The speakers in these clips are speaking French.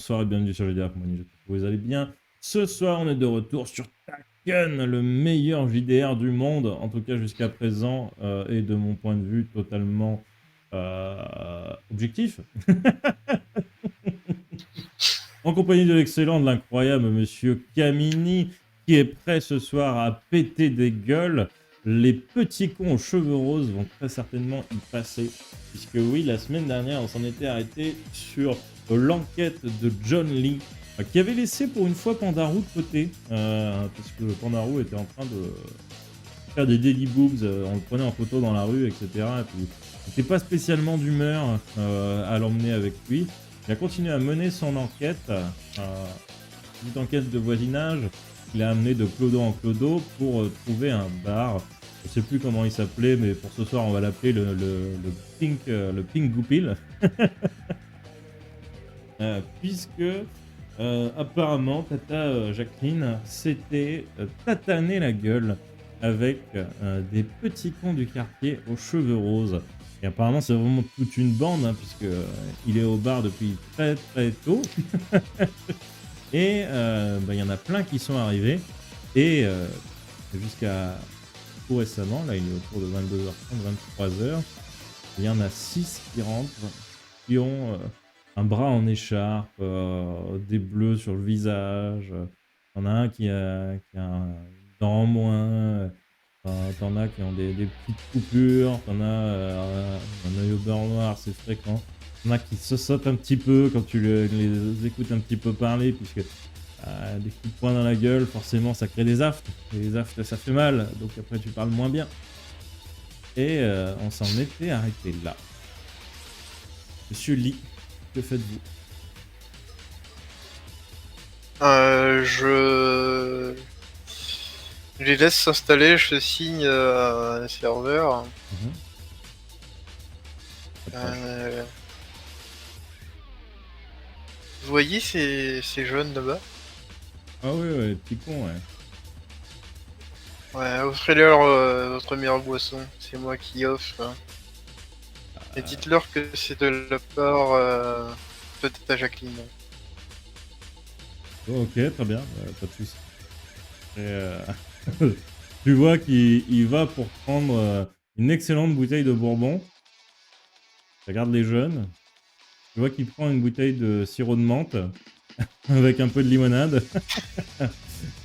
bonsoir et bienvenue sur GDR. Comment vous allez bien? Ce soir, on est de retour sur Taken, le meilleur JDR du monde, en tout cas jusqu'à présent, et de mon point de vue totalement objectif. En compagnie de l'excellent, de l'incroyable monsieur Camini, qui est prêt ce soir à péter des gueules. Les petits cons aux cheveux roses vont très certainement y passer. Puisque oui, la semaine dernière, on s'en était arrêté sur l'enquête de John Lee, qui avait laissé pour une fois Pandaroo de côté. Parce que Pandaroo était en train de faire des daily boobs, on le prenait en photo dans la rue, etc. Et puis, il n'était pas spécialement d'humeur à l'emmener avec lui. Il a continué à mener son enquête, petite enquête de voisinage. Il a amené de clodo en clodo pour trouver un bar. Je ne sais plus comment il s'appelait, mais pour ce soir, on va l'appeler le Pink Goupil. Puisque apparemment, Tata Jacqueline s'était tatané la gueule avec des petits cons du quartier aux cheveux roses. Et apparemment, c'est vraiment toute une bande, hein, puisque il est au bar depuis très très tôt. Et il y en a plein qui sont arrivés. Et jusqu'à tout récemment, là il est autour de 22h30, 23h, il y en a 6 qui rentrent, qui ont un bras en écharpe, des bleus sur le visage. T'en as un qui a un dent en moins. T'en as qui ont des petites coupures, t'en as un œil au beurre noir, c'est fréquent. T'en as qui se sautent un petit peu quand tu les écoutes un petit peu parler, puisque des coups de poing dans la gueule, forcément ça crée des aftes. Et les aftes ça fait mal, donc après tu parles moins bien. Et on s'en était arrêté là. Monsieur Lee, que faites-vous? Je les laisse s'installer, je signe un serveur. Euh, Vous voyez ces jeunes là-bas? Ah oui, ouais, petit con, ouais. Ouais, offrez-leur votre meilleure boisson, c'est moi qui offre. Hein. Et dites-leur que c'est de la part de Tata Jacqueline. Oh, ok, très bien, pas de soucis. Et, tu vois qu'il va pour prendre une excellente bouteille de bourbon. Regarde les jeunes. Tu vois qu'il prend une bouteille de sirop de menthe avec un peu de limonade.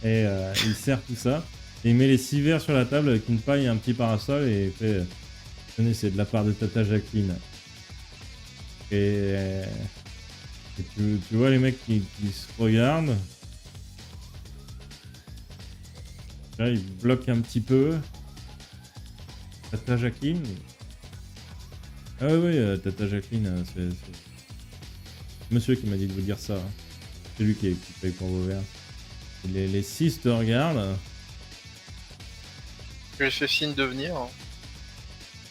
Et il sert tout ça. Et il met les 6 verres sur la table avec une paille et un petit parasol et il fait tenez, c'est de la part de Tata Jacqueline. Et tu vois les mecs qui se regardent. Là, ils bloquent un petit peu. Tata Jacqueline. Ah oui, Tata Jacqueline, c'est monsieur qui m'a dit de vous dire ça. Hein. C'est lui qui paye pour vos verres. Et les 6 te regardent. Je fais signe de venir.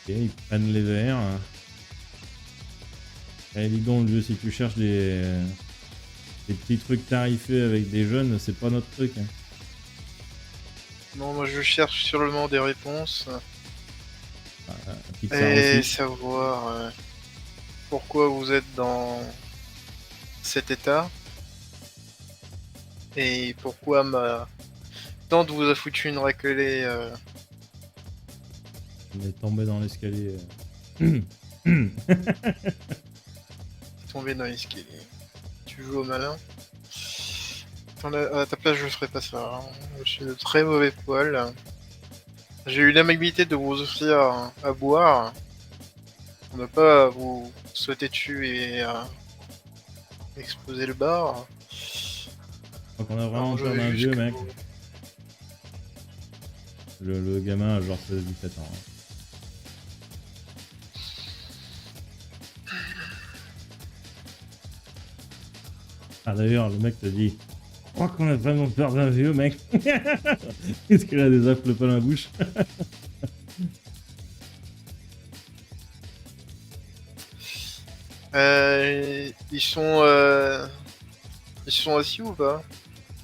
Et ils prennent les verres. Et dis donc, le jeu, si tu cherches des petits trucs tarifés avec des jeunes, c'est pas notre truc. Hein. Non, moi je cherche sûrement des réponses. Pixar Et aussi. savoir pourquoi vous êtes dans cet état. Et pourquoi ma tante vous a foutu une raclée. On est tombé dans l'escalier. Tombé dans l'escalier. Tu joues au malin. À ta place, je ferais pas ça. Hein. Je suis de très mauvais poil. J'ai eu l'amabilité de vous offrir à boire. On n'a pas à vous sauter dessus et exploser le bar. Donc on a vraiment peur d'un vieux mec. Le gamin a genre 16-17 ans. Hein. Ah d'ailleurs, le mec te dit je crois qu'on a vraiment peur d'un vieux mec. Est-ce qu'il a des affles pas dans la bouche? Ils sont assis ou pas?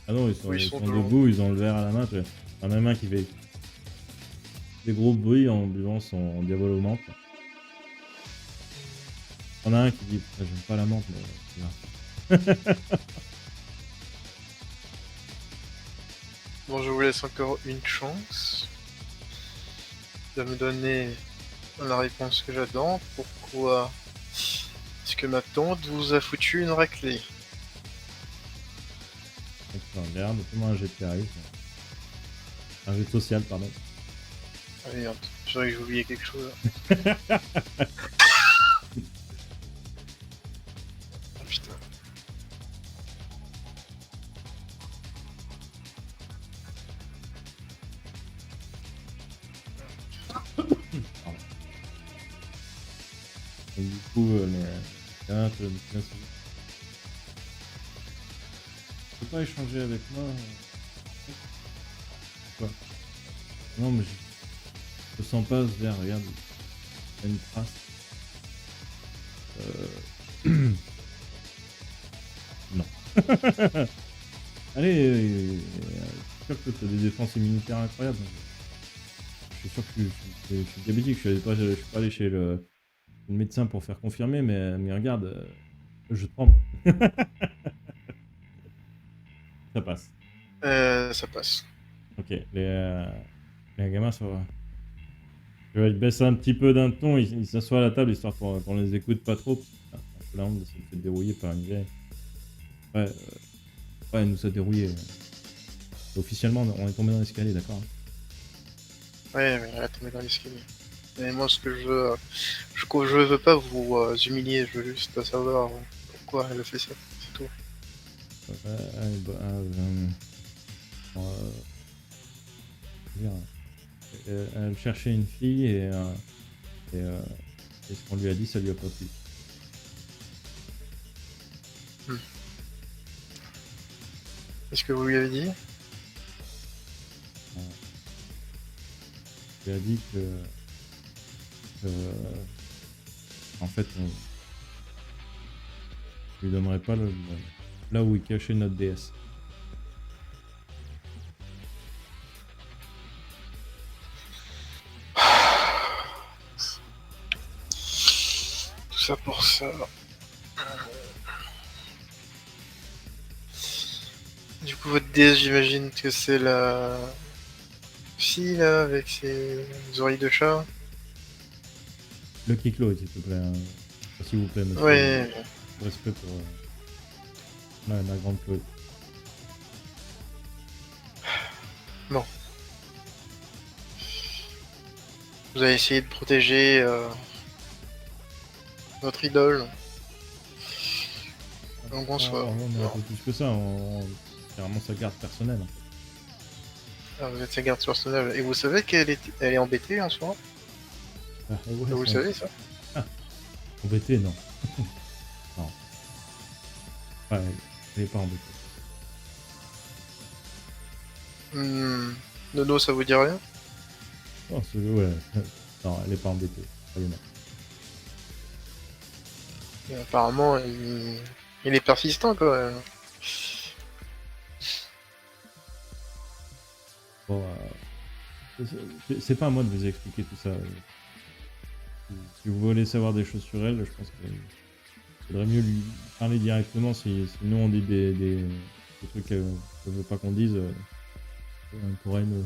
Ah non, ils sont debout, ils ont le verre à la main. Tu vois. Un même un qui fait des gros bruits en buvant son diabolo menthe. On a un qui dit j'aime pas la menthe, mais Bon, je vous laisse encore une chance de me donner la réponse que j'attends. Pourquoi est-ce que ma tante vous a foutu une raclée? Donc, tu regardes, fais-moi un jet de charisme. Un jet de social, pardon. Ah merde, j'aurais que j'ai oublié quelque chose. Ah putain. Et du coup, les cartes, tu peux pas échanger avec moi Quoi? Non, mais je sens pas vers, regarde, il y a une trace. Non. Allez, je suis sûr que tu as des défenses immunitaires incroyables. Je suis sûr que je suis diabétique, je suis pas allé chez le médecin pour faire confirmer, mais regarde, je tremble. Ça passe. Ça passe. Ok, les gamins, ça va. Tu vois, ils baissent un petit peu d'un ton, ils s'assoient à la table histoire qu'on les écoute pas trop. Ah, un peu la honte de se faire dérouiller par une vieille. Ouais, ouais, elle nous a dérouillé. Officiellement, on est tombé dans l'escalier, d'accord hein. Ouais, mais elle a tombé dans l'escalier. Mais moi, ce que je veux, je veux pas vous humilier, je veux juste savoir pourquoi elle a fait ça, c'est tout. Euh, dire, elle cherchait une fille et ce qu'on lui a dit, ça lui a pas plu. Est-ce que vous lui avez dit? Il a dit que, en fait, on lui donnerait pas là où il cachait notre déesse. Tout ça pour ça. Du coup, votre déesse, j'imagine que c'est la fille là avec ses oreilles de chat. Le Kiklo, s'il te plaît. S'il vous plaît, monsieur. Ouais. Respect pour la grande Claude. Bon. Vous avez essayé de protéger votre idole. Donc bonsoir. On a un peu plus que ça. C'est vraiment sa garde personnelle. Ah, vous êtes sa garde personnelle. Et vous savez qu'elle elle est embêtée en ce moment? Ah, ouais, Vous le savez ça? Embêté, non. Non. Ouais, elle est pas embêtée. Nono, ça vous dit rien? Non, ouais. Non, elle est pas embêtée. Croyez-moi. Et apparemment, il est persistant quand même. Bon, c'est pas à moi de vous expliquer tout ça. Si vous voulez savoir des choses sur elle, je pense qu'il faudrait mieux lui parler directement. Si nous on dit des trucs qu'elle ne veut pas qu'on dise, on pourrait nous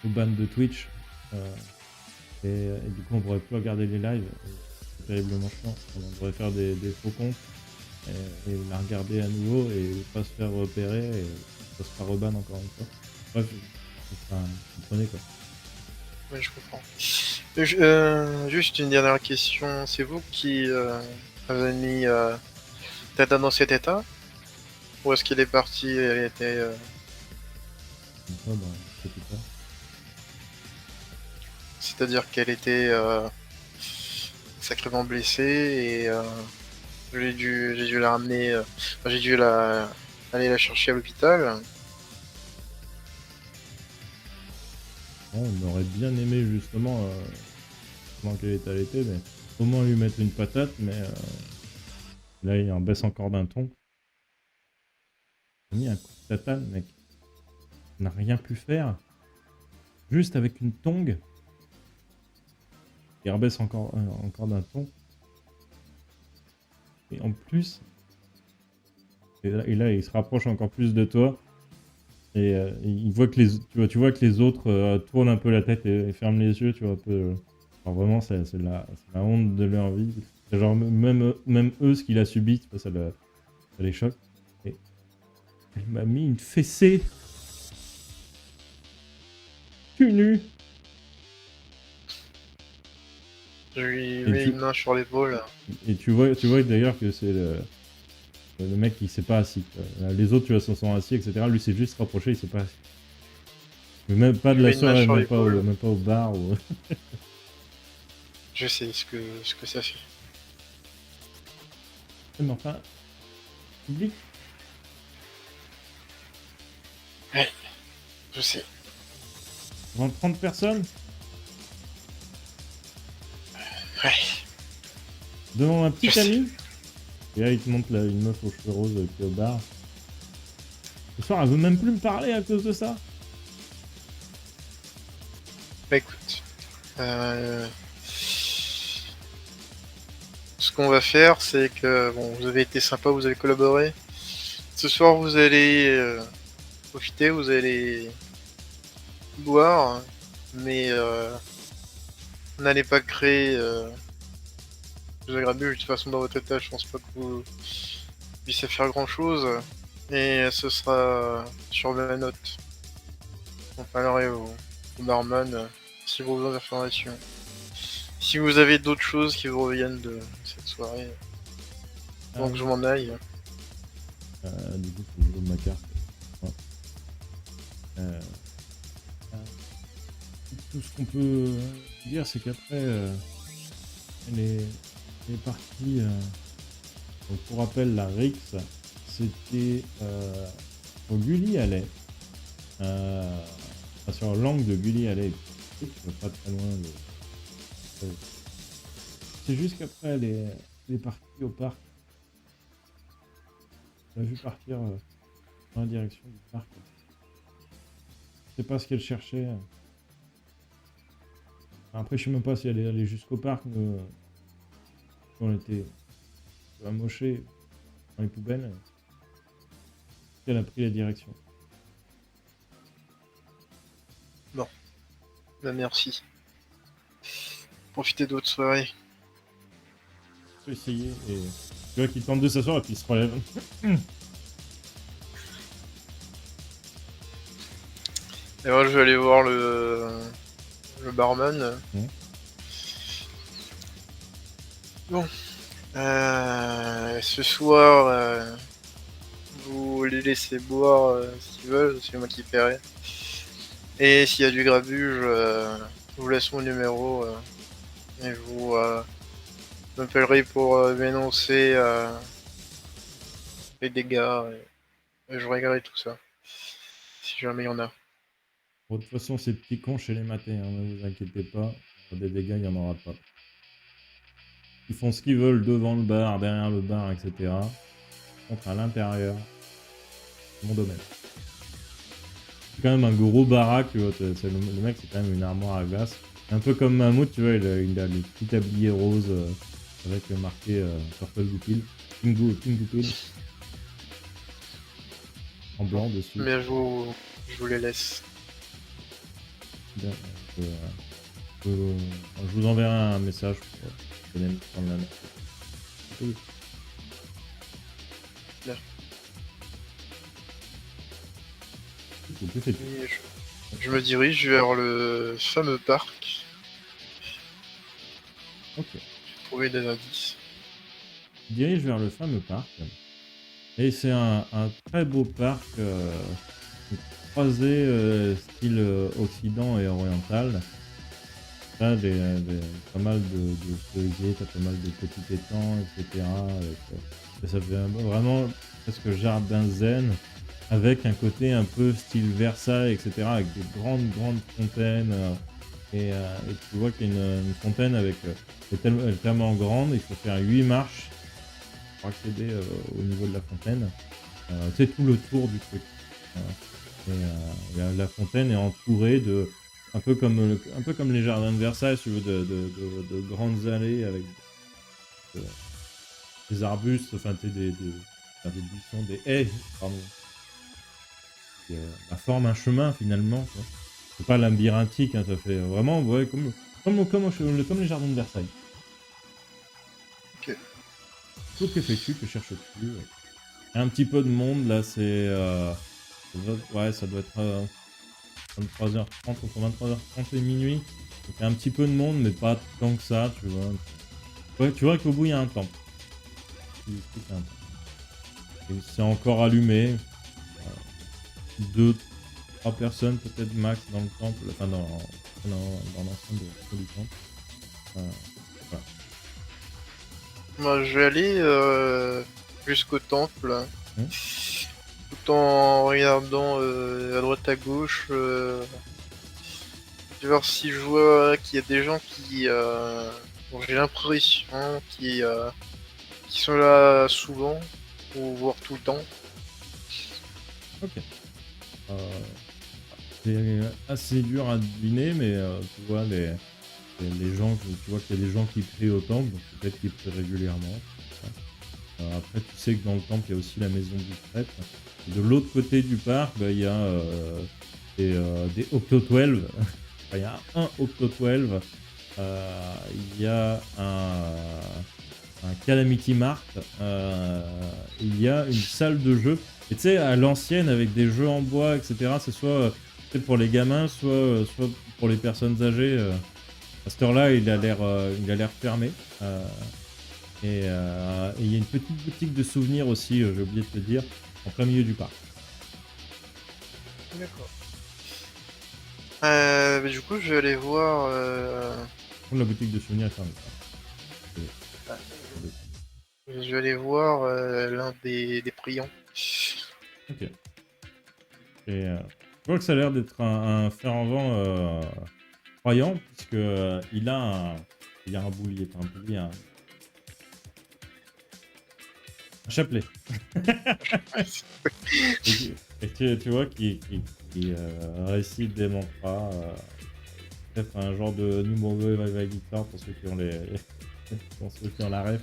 ban de Twitch. Et du coup, on pourrait plus regarder les lives. C'est terriblement chiant. On devrait faire des faux comptes et la regarder à nouveau et pas se faire repérer et pas se faire reban encore une fois. Bref, enfin, vous comprenez quoi. Oui, je comprends. Juste une dernière question. C'est vous qui avez mis Tata dans cet état? Ou est-ce qu'il est parti, elle était... Comme ça, bah, c'est tout ça. C'est-à-dire qu'elle était sacrément blessée et j'ai dû la ramener... j'ai dû aller la chercher à l'hôpital. Bon, on aurait bien aimé justement comment qu'elle est allaitée, mais au moins lui mettre une patate, mais là il en baisse encore d'un ton. Il a mis un coup de tatane, mec. On n'a rien pu faire. Juste avec une tongue. Il rebaisse encore d'un ton. Et en plus, et là, il se rapproche encore plus de toi. Et il voit que tu vois que les autres tournent un peu la tête et ferment les yeux, tu vois, un peu. Alors vraiment, c'est la honte de leur vie. C'est genre, même eux, ce qu'il a subi, tu vois, ça les choque. Et elle m'a mis une fessée. Cul nu. Je lui Et mets une main sur l'épaule. tu vois d'ailleurs que c'est le mec qui s'est pas assis, quoi. Les autres, tu vois, se sont assis, etc. Lui, s'est juste rapproché, il s'est pas assis. Mais même pas Je de lui la mets une main soirée, sur l'épaule. même pas au bar. Ou... Je sais ce que ça fait. Mais enfin, public. Ouais, je sais. Devant 30 personnes. Ouais, Devant un je petit sais. ami. Et là, il te montre une meuf aux cheveux roses qui est au bar. Ce soir, elle veut même plus me parler à cause de ça. Bah écoute. Ce qu'on va faire, c'est que bon, vous avez été sympa, vous avez collaboré. Ce soir, vous allez profiter, vous allez boire, mais n'allez pas créer de grabuge. De toute façon, dans votre état, je pense pas que vous puissiez faire grand chose. Et ce sera sur la note. On parlerait au barman si vous avez besoin d'informations. Si vous avez d'autres choses qui vous reviennent de cette soirée, donc je m'en aille. Du coup, faut que je donne ma carte. Ouais. Euh, tout ce qu'on peut dire, c'est qu'après, les parties. Donc, pour rappel, la Rix, c'était au Gully Alley. Sur l'angle de Gully Alley. Pas très loin de. C'est juste qu'après les parties au parc, on a vu partir dans la direction du parc. C'est pas ce qu'elle cherchait. Après, je sais même pas si elle est allée jusqu'au parc. Nous, on était amochés dans les poubelles. Elle a pris la direction. Bon, bah merci. Profitez d'autres soirées. J'ai essayé et tu vois qu'il tente de s'asseoir et puis il se relève. Et moi, je vais aller voir le barman. Bon, ce soir, vous les laissez boire ce qu'ils veulent, c'est moi qui paierai. Et s'il y a du grabuge, je vous laisse mon numéro et vous m'appellerez pour m'énoncer les dégâts et je réglerai tout ça. Si jamais il y en a. Bon, de toute façon, ces petits cons chez les matés, hein, ne vous inquiétez pas. Des dégâts, il n'y en aura pas. Ils font ce qu'ils veulent devant le bar, derrière le bar, etc. Contre à l'intérieur, mon domaine. C'est quand même un gros baraque, tu vois. Le mec, c'est quand même une armoire à glace. Un peu comme Mammouth, tu vois, il a le petit tablier rose avec marqué Purple Goupil. Pink Goupil. En blanc dessus. Mais je vous les laisse. Bien, je vous enverrai un message pour donner le temps de la note. Oui. Bien. Et je me dirige vers le fameux parc. Ok. J'ai trouvé des indices. Je dirige vers le fameux parc. Et c'est un très beau parc croisé style occident et oriental. T'as pas mal de cerisiers, t'as pas mal de petits étangs, etc. Ça fait vraiment presque jardin zen, avec un côté un peu style Versailles, etc. Avec des grandes fontaines. Et tu vois qu'il y a une fontaine avec elle est tellement grande, il faut faire 8 marches pour accéder au niveau de la fontaine. C'est tout le tour du truc. La fontaine est entourée de un peu comme les jardins de Versailles, si tu veux, de grandes allées avec des arbustes, enfin, enfin, des buissons, des haies, pardon, qui forment un chemin finalement. Tu vois. C'est pas labyrinthique, hein, ça fait vraiment ouais, comme les jardins de Versailles. Ok. Que fais-tu? Que cherches-tu? Il y a un petit peu de monde là, ouais, ça doit être 23h30, entre 23h30 et minuit. Donc il y a un petit peu de monde, mais pas tant que ça, tu vois. Ouais, tu vois qu'au bout il y a un temple. Et c'est encore allumé. Deux, trois personnes peut-être max dans le temple, enfin dans l'enceinte du temple. Voilà. Moi, je vais aller jusqu'au temple, Hum. tout en regardant à droite à gauche, voir si je vois qu'il y a des gens qui, bon, j'ai l'impression qui sont là souvent, ou voire tout le temps. Ok. Euh, c'est assez dur à deviner, mais tu vois les gens, tu vois qu'il y a des gens qui prient au temple, donc peut-être qu'ils prient régulièrement. Après, tu sais que dans le temple, il y a aussi la maison du prêtre. Et de l'autre côté du parc, bah, il y a des Octo-12. Enfin, il y a un Octo-12. Il y a un Calamity Mart. Il y a une salle de jeu. Et tu sais, à l'ancienne, avec des jeux en bois, etc., c'est soit pour les gamins, soit pour les personnes âgées. À cette heure-là, il a l'air fermé. Et il y a une petite boutique de souvenirs aussi, j'ai oublié de te dire, en plein milieu du parc. D'accord. Du coup, je vais aller voir. La boutique de souvenirs est fermée. Je vais aller voir l'un des priants. Ok. Et je vois que ça a l'air d'être un fervent croyant, puisque il a un boulier, pas un boulier, un chapelet. Et tu vois qui récite des mantras. Peut-être un genre de numéro avec guitare pour ceux qui ont pour ceux qui ont la ref,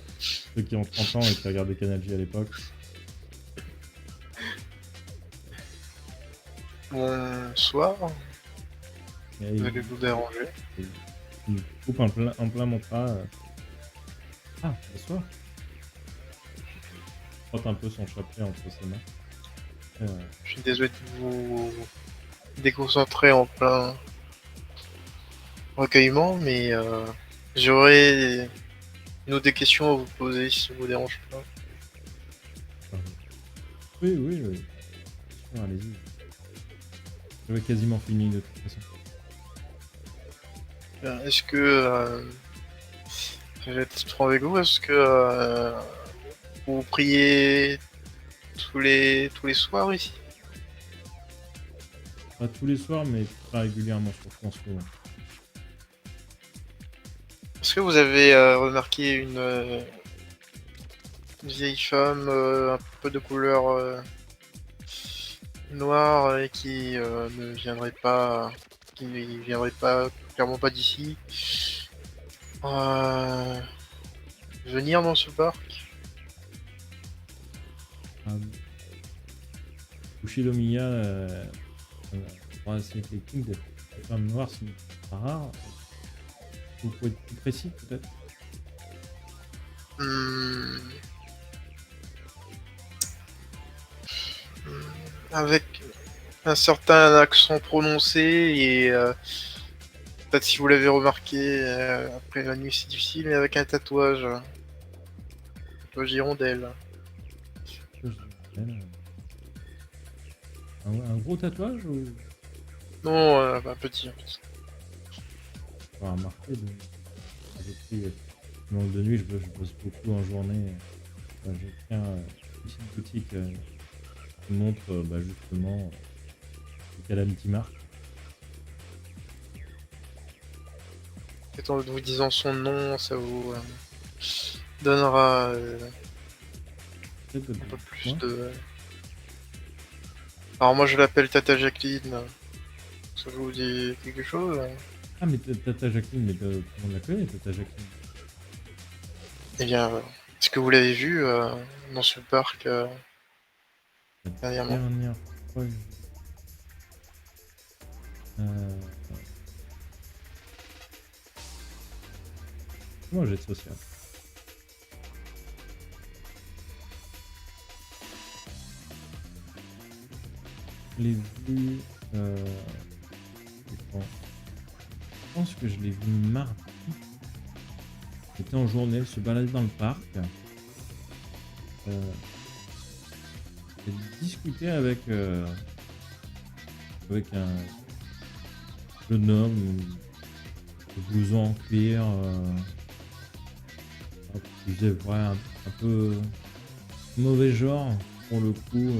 ceux qui ont 30 ans et qui regardaient Canal J à l'époque. Bonsoir, Et vous allez vous déranger. il coupe en plein mantra. Ah, bonsoir. Il frotte un peu son chapelet entre ses mains. Je suis désolé de vous déconcentrer en plein recueillement, mais j'aurais une ou des questions à vous poser si ça vous dérange pas. Oui, oui, oui. Bon, allez-y. J'avais quasiment fini de toute façon. Est-ce que je vais être franc avec vous, est-ce que vous priez tous les soirs ici? Pas tous les soirs, mais très régulièrement, surtout en ce moment. Est-ce que vous avez remarqué une vieille femme un peu de couleur noire et qui ne viendrait pas, qui ne viendrait pas, clairement pas d'ici, euh, venir dans ce parc? Ushinomiya, c'est technique de femmes noires, c'est pas rare. Vous pouvez être plus précis, peut-être? Hmm. Avec un certain accent prononcé et peut-être si vous l'avez remarqué, après la nuit c'est difficile, mais avec un tatouage hirondelle. Un gros tatouage ou Non, un petit. pas remarqué manque de nuit, je bosse beaucoup en journée. Je tiens une petite boutique qui montre justement le Calamity Mark. Peut-être en vous disant son nom, ça vous donnera Peut-être un peu plus moi. de. Alors moi je l'appelle Tata Jacqueline. Ça vous dit quelque chose? Ah, mais Tata Jacqueline, mais tout le monde la connaît, Tata Jacqueline. Eh bien, Est-ce que vous l'avez vu dans ce parc La dernièrement? dernière fois que euh, moi j'ai de social. Je l'ai vu. Quand je pense que je l'ai vu mardi. Il était en journée, il se baladait dans le parc. J'ai discuté avec un jeune homme de blouson en cuir. Il faisait ouais, un peu mauvais genre pour le coup.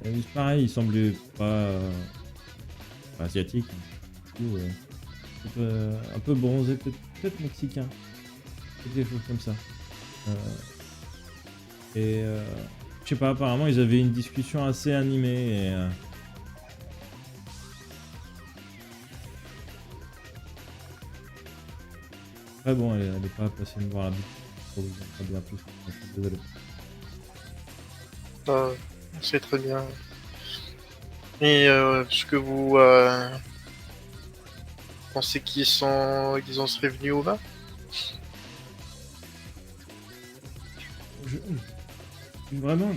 C'est pareil, il semblait pas asiatique. Du coup, un peu bronzé, peut-être mexicain. Peut-être quelque chose comme ça. Euh, et je sais pas, apparemment ils avaient une discussion assez animée. Et, après bon, elle est pas passée me voir la boutique. Faut vous en dire plus. Je suis désolé. C'est très bien. Et est-ce que vous pensez qu'ils en seraient venus au bas? Vraiment,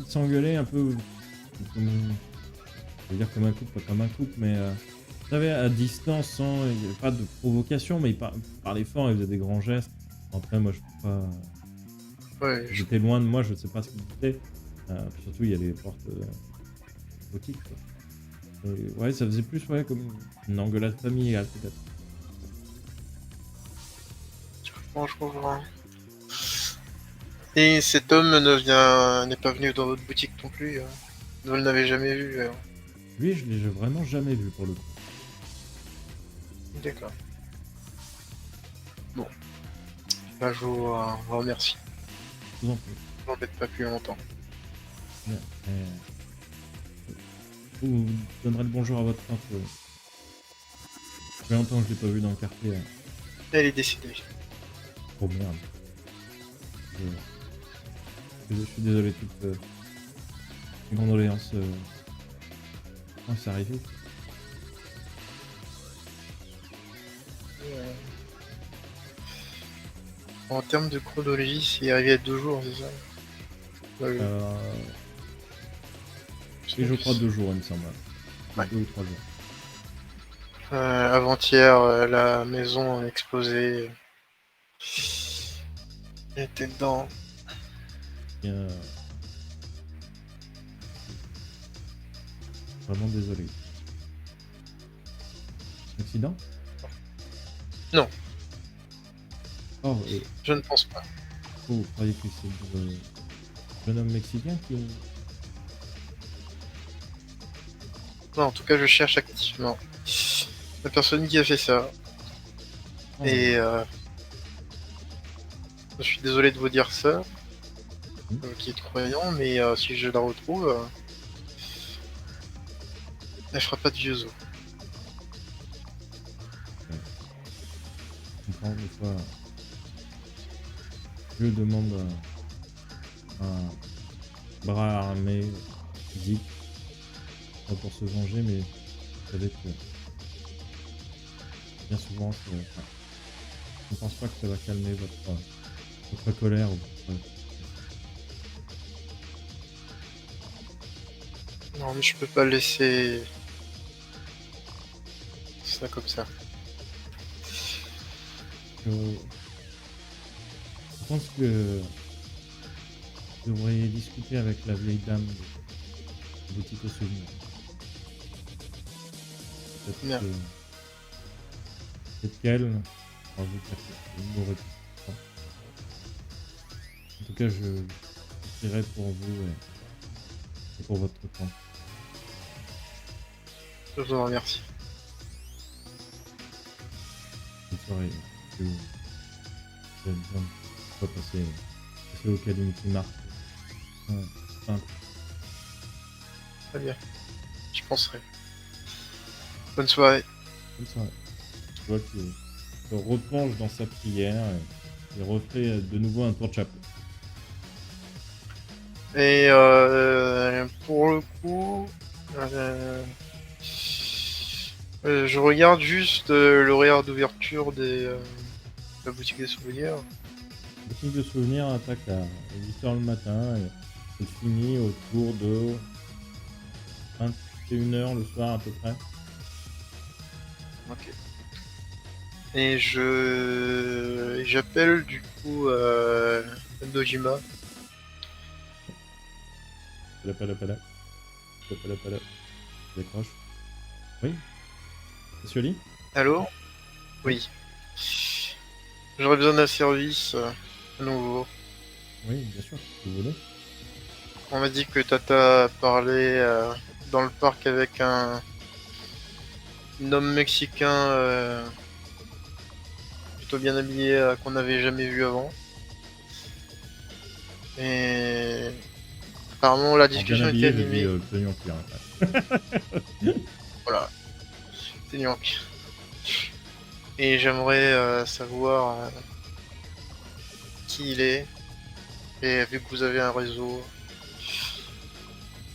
s'engueuler un peu comme, je veux dire comme un couple, pas comme un couple, mais vous savez, à distance, sans, il n'y avait pas de provocation, mais il parlait fort, il faisait des grands gestes. Après, moi, je peux pas. Ouais, J'étais loin de moi, je sais pas ce qu'il disait. Puis surtout, il y a les portes boutiques, quoi. Et ouais, ça faisait plus ouais, comme une engueulade familiale, peut-être. je comprends. Et cet homme n'est pas venu dans votre boutique non plus. Vous ne l'avez jamais vu. Lui, je l'ai vraiment jamais vu pour le coup. D'accord. Bon, bah, je vous remercie. Je vous en prie. Je vous embête pas plus longtemps. Bien. Vous donnerez le bonjour à votre tante. Ça fait longtemps que je l'ai pas vu dans le quartier. Elle est décédée. Oh merde. Je suis désolé, toutes mes condoléances. Oh, c'est arrivé. Euh, En termes de chronologie, c'est arrivé à 2 jours, c'est ça? Ouais, Et je crois 2 jours, il me semble. Ouais. 2 ou 3 jours. Avant-hier, la maison a explosé. Elle était dedans. Et, vraiment désolé. Accident? Non, Oh, et je ne pense pas. oh, vous croyez que c'est le jeune homme mexicain qui. Non, en tout cas, je cherche activement la personne qui a fait ça. Oh, Et je suis désolé de vous dire ça, qui est croyant, mais si je la retrouve, elle fera pas de vieux os. je comprends, des fois. Dieu demande un bras armé, physique, pas pour se venger, mais vous savez que bien souvent, enfin, je ne pense pas que ça va calmer votre colère ou votre. Non, mais je peux pas laisser ça comme ça. Je pense que vous devriez discuter avec la vieille dame de boutique au souvenir. Bien. Peut-être qu'elle va vous dire que vous m'aurez pas. En tout cas, je prierai pour vous et pour votre temps. Je vous en remercie. Bonne soirée. Que vous avez besoin de pas passer au Calamity Mart. Simple. Très bien. Je penserai. Bonne soirée. Bonne soirée. Je vois que se replonge dans sa prière et refait de nouveau un tour de chapeau. Et pour le coup, je regarde juste l'horaire d'ouverture de la boutique des souvenirs. La boutique de souvenirs attaque à 8h le matin et elle finit autour de 21h le soir à peu près. Ok. Et j'appelle du coup Dojima. Pala. Décroche. Oui. Monsieur Lee. Allô? Oui. J'aurais besoin d'un service à nouveau. Oui, bien sûr, si vous voulez. On m'a dit que Tata a parlé dans le parc avec un homme mexicain plutôt bien habillé qu'on n'avait jamais vu avant. Et apparemment la Alors, bien discussion était habillé, j'ai dit animée. tenue en cuir. Hein. Voilà, c'est York. Et j'aimerais savoir qui il est. Et vu que vous avez un réseau,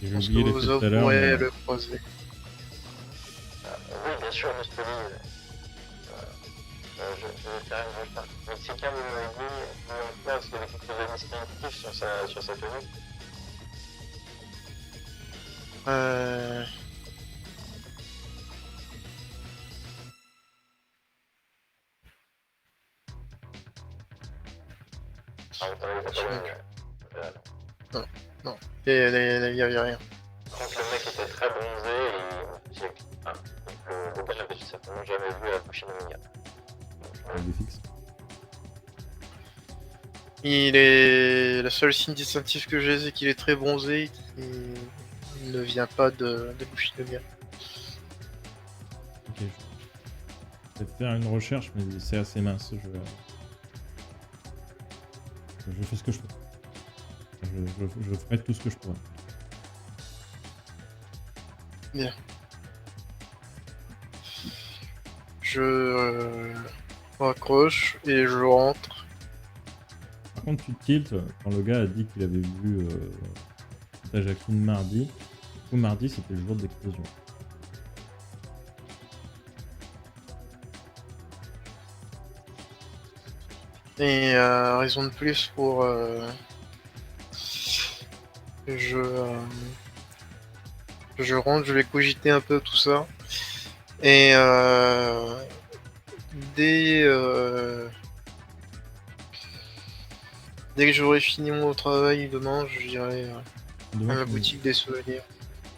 J'ai je pense que oublié l'effet vous tout à l'heure, pourrez mais le croiser. Oui, bien sûr, Monsieur Lee. Je vais faire une recherche. Mexicain, vous m'avez dit, mis en place, il y avait quelque chose de distinctif sur sa tenue. Euh... Ah, vous n'avez pas Non, non, il n'y avait rien. Donc le mec était très bronzé et donc le gars n'avait certainement jamais vu la Fushino Miya. il est fixe. Il est... Le seul signe distinctif que j'ai, c'est qu'il est très bronzé. Il ne vient pas de Bushinomiya. Ok, je vais faire une recherche, mais c'est assez mince. Je fais ce que je peux. Je ferai tout ce que je pourrai. Bien. Je raccroche et je rentre. Par contre, tu tiltes quand le gars a dit qu'il avait vu ta Jacqueline mardi. Du coup, mardi, c'était le jour de l'explosion. Et raison de plus pour... Je rentre, je vais cogiter un peu tout ça. Et dès que j'aurai fini mon travail demain, je dirai à Demain, la boutique des souvenirs.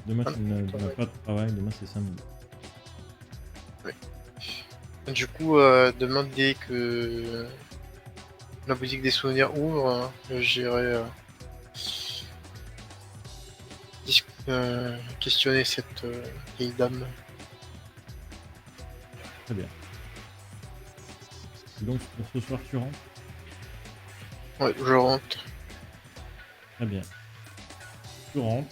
demain Ah, tu n'as travail. pas de travail. Demain, c'est samedi. Du coup, demain, dès que la boutique des souvenirs ouvre, j'irai questionner cette vieille dame. Très bien. Et donc, pour ce soir, tu rentres. Ouais, je rentre. Très bien. Tu rentres.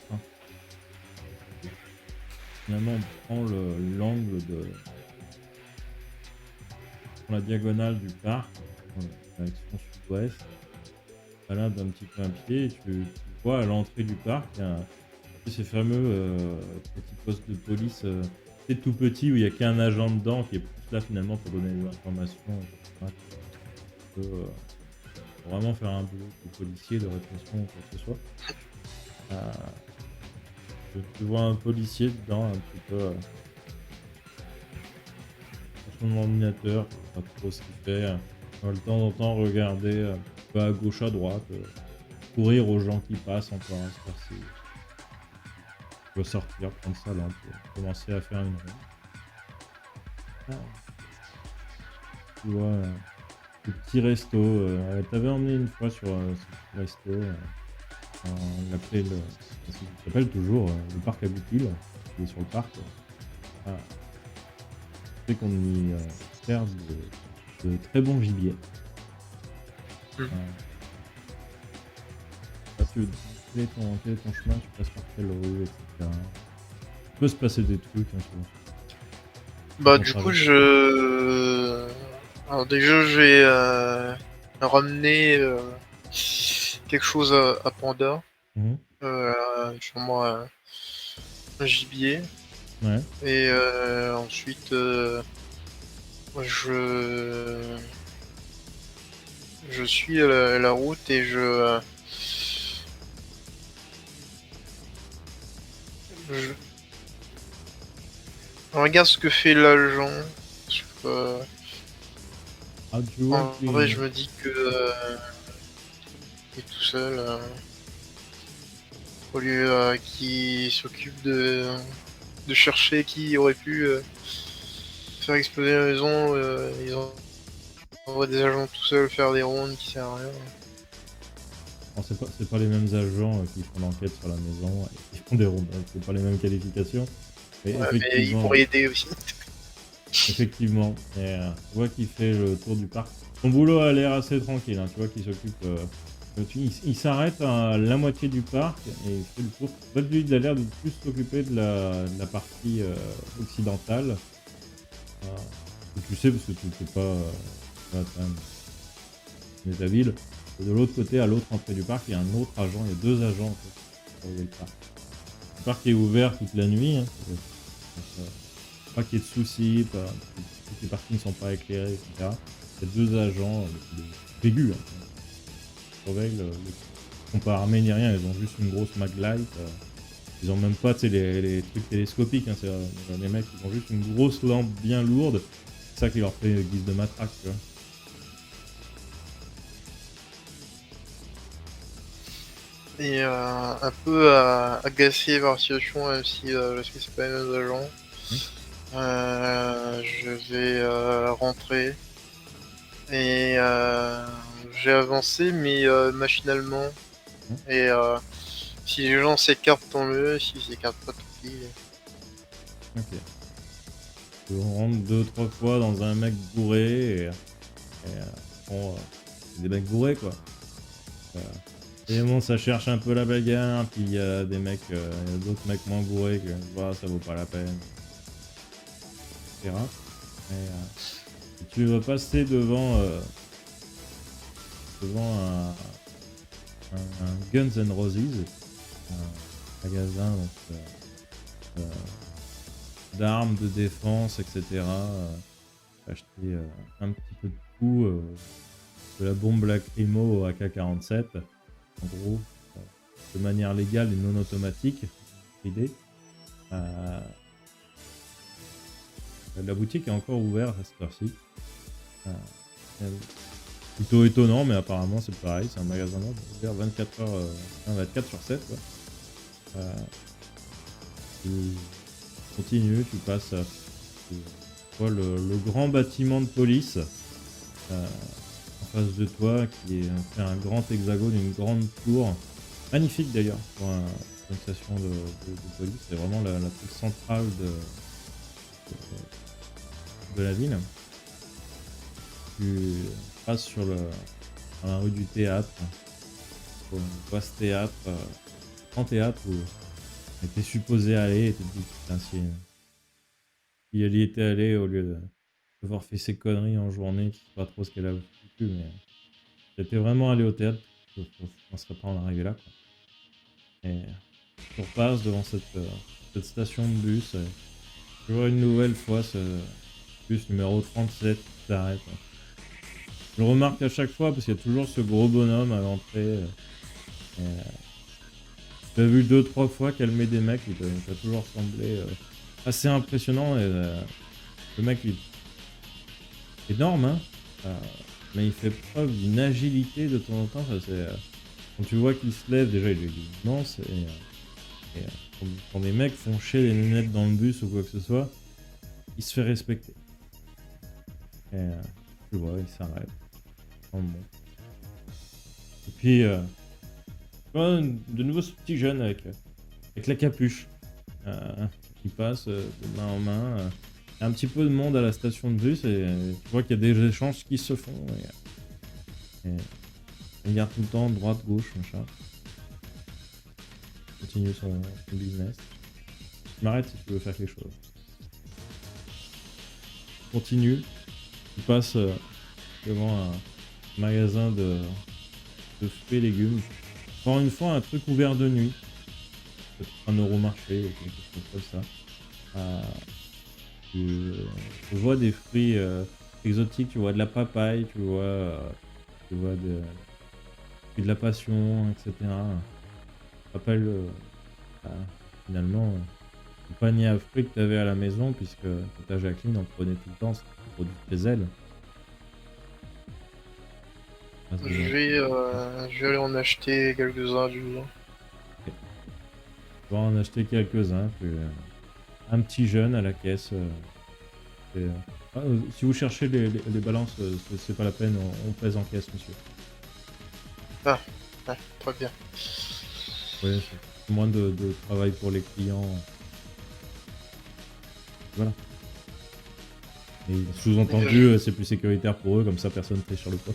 Finalement, on prend l'angle de la diagonale du parc, direction sud-ouest. Tu balades un petit peu un pied et tu vois à l'entrée du parc, il y a ces fameux petits postes de police c'est tout petit où il n'y a qu'un agent dedans qui est plus là finalement pour donner des informations. Etc. Pour vraiment faire un boulot de policier, de répression ou quoi que ce soit. Tu vois un policier dedans un petit peu sur son ordinateur, pas trop ce qu'il fait. De temps en temps regarder un peu à gauche à droite, courir aux gens qui passent encore à cette heure-ci. Il doit sortir, prendre sa lampe, commencer à faire une ronde. Tu vois, le petit resto. T'avais emmené une fois sur ce petit resto. On l'appelait il s'appelle toujours le parc à Goupil, qui est sur le parc. C'est qu'on y sert de très bons gibier. Quel est ton chemin, tu passes par quelle rue, etc. Il peut se passer des trucs. Hein, Bah du coup Alors déjà, je vais ramener quelque chose à Panda. Mhm. Sûrement un gibier. Ouais. Et ensuite, je suis la route et je regarde ce que fait l'agent. Parce que, Ah, tu vois en vrai, je me dis que il est tout seul. Au lieu qu'il s'occupe de chercher qui aurait pu faire exploser la maison, ils envoient des agents tout seuls faire des rondes qui servent à rien. Alors, c'est pas les mêmes agents qui font l'enquête sur la maison et qui font des rondes, hein. C'est pas les mêmes qualifications. Mais Ouais, mais ils pourraient aider aussi. effectivement, et, tu vois qu'il fait le tour du parc. Son boulot a l'air assez tranquille, hein. Tu vois qu'il s'occupe. Il s'arrête à la moitié du parc et il fait le tour. En fait, lui, il a l'air de plus s'occuper de la partie occidentale. Tu sais, parce que tu ne fais pas quand même la ville. Et de l'autre côté, à l'autre entrée du parc, il y a un autre agent. Il y a deux agents en fait, pour surveiller le parc. Le parc est ouvert toute la nuit. Hein. Donc, pas qu'il y ait de soucis, toutes les parties ne sont pas éclairées, etc. Il y a deux agents, des aigus, hein, qui surveillent ils sont pas armés ni rien, ils ont juste une grosse maglite. Ils ont même pas les trucs télescopiques, hein, les mecs, ils ont juste une grosse lampe bien lourde. C'est ça qui leur fait guise de matraque, tu vois. Et un peu agacé par la situation, même si je sais que c'est pas les mêmes agents. Mmh. Je vais rentrer. Et j'ai avancé, mais machinalement. Mmh. Et si les gens s'écartent, tant mieux. S'ils s'écartent pas, tant pis. Ok. Tu rentres deux, trois fois dans un mec bourré et bon, c'est des mecs bourrés quoi. Euh, et bon, ça cherche un peu la bagarre, puis il y a des mecs, y a d'autres mecs moins bourrés que voilà, ça vaut pas la peine, etc. Et tu vas passer devant un Guns N' Roses, un magasin donc, d'armes, de défense, etc. Acheter un petit peu de tout, de la bombe lacrymo au AK-47, en gros, de manière légale et non automatique, l'idée. La boutique est encore ouverte à cette heure-ci. Plutôt étonnant, mais apparemment c'est pareil, c'est un magasin ouvert 24 heures, 24 sur 7. Quoi. Tu continues, tu passes à le grand bâtiment de police en face de toi qui est fait un grand hexagone, une grande tour. Magnifique d'ailleurs pour une station de police, c'est vraiment la plus centrale de la ville. Tu passes dans la rue du théâtre, on voit ce théâtre, grand théâtre où elle était supposé aller, et tu te dis putain si elle y était allée au lieu d'avoir fait ses conneries en journée, je sais pas trop ce qu'elle a foutu, mais elle était vraiment allée au théâtre, je ne serais pas en arrivé là. Quoi. Et tu repasses devant cette station de bus, tu vois une nouvelle fois ce bus numéro 37 qui s'arrête. Je le remarque à chaque fois parce qu'il y a toujours ce gros bonhomme à l'entrée. J'ai vu 2-3 fois calmer des mecs, il t'a toujours semblé assez impressionnant. Et, le mec il est énorme, hein, mais il fait preuve d'une agilité de temps en temps. Ça, quand tu vois qu'il se lève, déjà il est immense. Et quand les mecs font chier les lunettes dans le bus ou quoi que ce soit, il se fait respecter. Et tu vois, il s'arrête. Bon. Et puis, de nouveau ce petit jeune avec la capuche qui passe de main en main. Il y a un petit peu de monde à la station de bus et tu vois qu'il y a des échanges qui se font. Et il regarde tout le temps droite, gauche, machin. Il continue son business. Tu m'arrêtes si tu veux faire quelque chose. Continue. Tu passes devant un magasin de fruits et légumes. Encore une fois, un truc ouvert de nuit. Peut-être un Euromarché ou quelque chose comme ça. Euh, tu vois des fruits exotiques, tu vois de la papaye, tu vois de la passion, etc. Je me rappelle bah, finalement le panier à fruits que tu avais à la maison, puisque ta Jacqueline en prenait tout le temps, c'était le produit de chez elle. Ah, c'est bon. Je vais aller en acheter quelques-uns du coup. On va en acheter quelques-uns, puis un petit jeune à la caisse. Si vous cherchez les balances, c'est pas la peine, on pèse en caisse, monsieur. Ah, ouais, très bien. Ouais, c'est moins de travail pour les clients. Voilà. Et sous-entendu, c'est plus sécuritaire pour eux, comme ça personne ne fait sur le poids.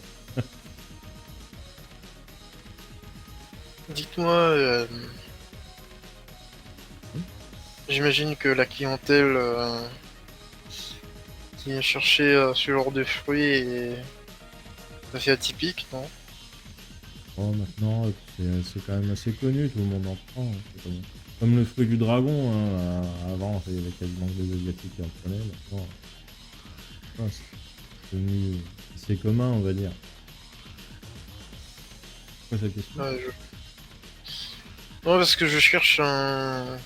Dites-moi, j'imagine que la clientèle qui vient chercher ce genre de fruits est assez atypique, non? Bon, maintenant, c'est quand même assez connu, tout le monde en prend. Hein. C'est comme le fruit du dragon, hein. Avant, il y avait quasiment que les Asiatiques qui en prenaient. Maintenant, c'est devenu assez commun, on va dire. C'est quoi cette question? Ouais, Non, parce que je cherche un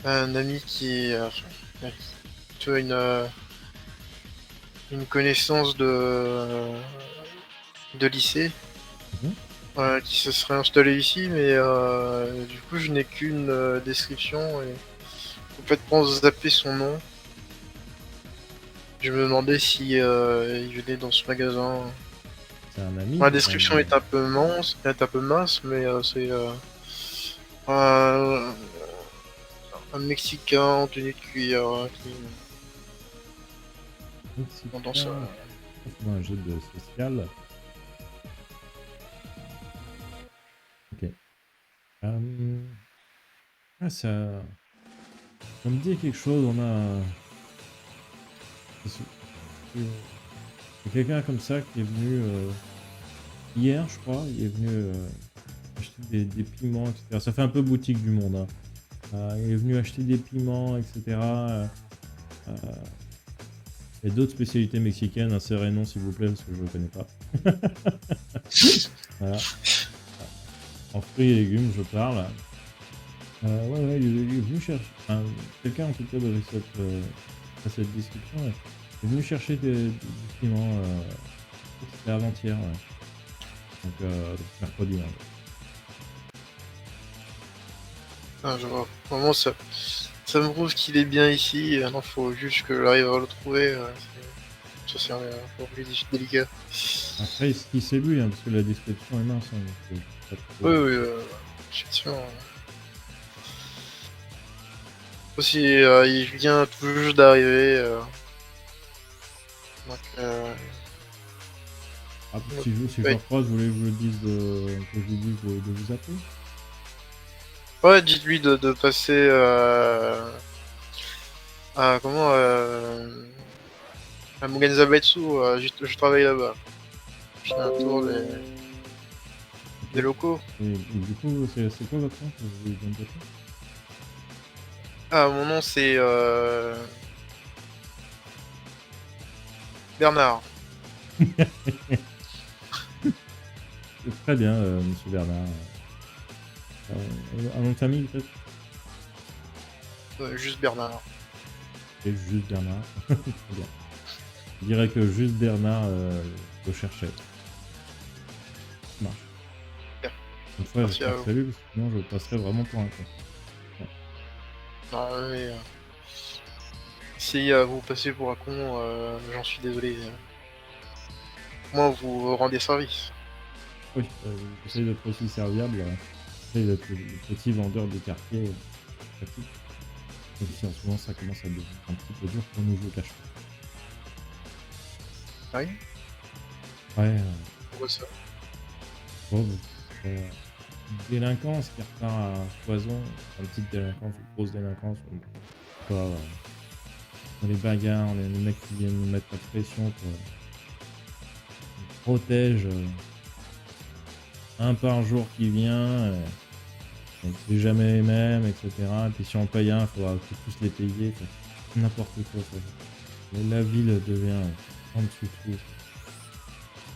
ami qui ouais, tu vois, une connaissance de lycée Mhm. qui se serait installé ici, mais du coup je n'ai qu'une description et complètement zappé son nom. Je me demandais si il venait dans ce magasin. C'est un ami? La description est un peu mince, mais c'est un, un Mexicain en tenue de cuir qui dans ça. C'est un jeu de social. Ok. Ah, ça me dit quelque chose, on a... Il y a quelqu'un comme ça qui est venu hier, je crois, il est venu acheter des piments, etc. Ça fait un peu boutique du monde. Hein. Il est venu acheter des piments, etc. Euh, il y a d'autres spécialités mexicaines, insérez non s'il vous plaît, parce que je ne connais pas. Voilà. En fruits et légumes, je parle. Ouais, il est venu chercher. Enfin, quelqu'un en tout cas avec cette discussion, ouais. Il est venu chercher du piment. C'était avant-hier, ouais. Donc mercredi. Ouais. Ah, je vois. Vraiment, ça me prouve qu'il est bien ici. Non, faut juste que j'arrive à le trouver. Ça c'est un peu plus délicat. Après, si c'est lui, hein, parce que la description est mince. Hein, donc, pas trop- Oui, oui, effectivement. Aussi, il vient tout juste d'arriver. Donc, Ah, si je oui. le croise, vous voulez que je le dise que je lui dise de vous appeler? Ouais, dites-lui de passer à comment à Muganzabatsu. Je travaille là-bas. Je fais un tour des locaux. Et du coup, c'est quoi votre nom? Je vous donne votre nom. Ah, mon nom c'est Bernard. Très bien, monsieur Bernard. Un nom de famille, peut-être? Juste Bernard. C'est juste Bernard. Très bien. Je dirais que juste Bernard le cherchait. Ça marche. Bien. Une fois, Merci je à te vous. salue, parce que sinon je passerais vraiment pour un con. Ah, oui, si vous passez pour un con, j'en suis désolé. Moi, vous rendez service. Oui, j'essaye d'être aussi serviable. J'essaye d'être le petit vendeur de quartier. Pratique. Même si en ce moment ça commence à devenir un petit peu dur pour nous, je le cache Ah oui. pas. Ouais, Pourquoi ça? bon, délinquance qui repart à foison, une petite délinquance, une grosse délinquance, pas, les bagarres, les mecs qui viennent nous mettre la pression pour protège un par jour qui vient. Donc c'est jamais les mêmes, etc. Et puis si on paye un, il faudra tous les payer. N'importe quoi. Ça. La ville devient en dessous de tout.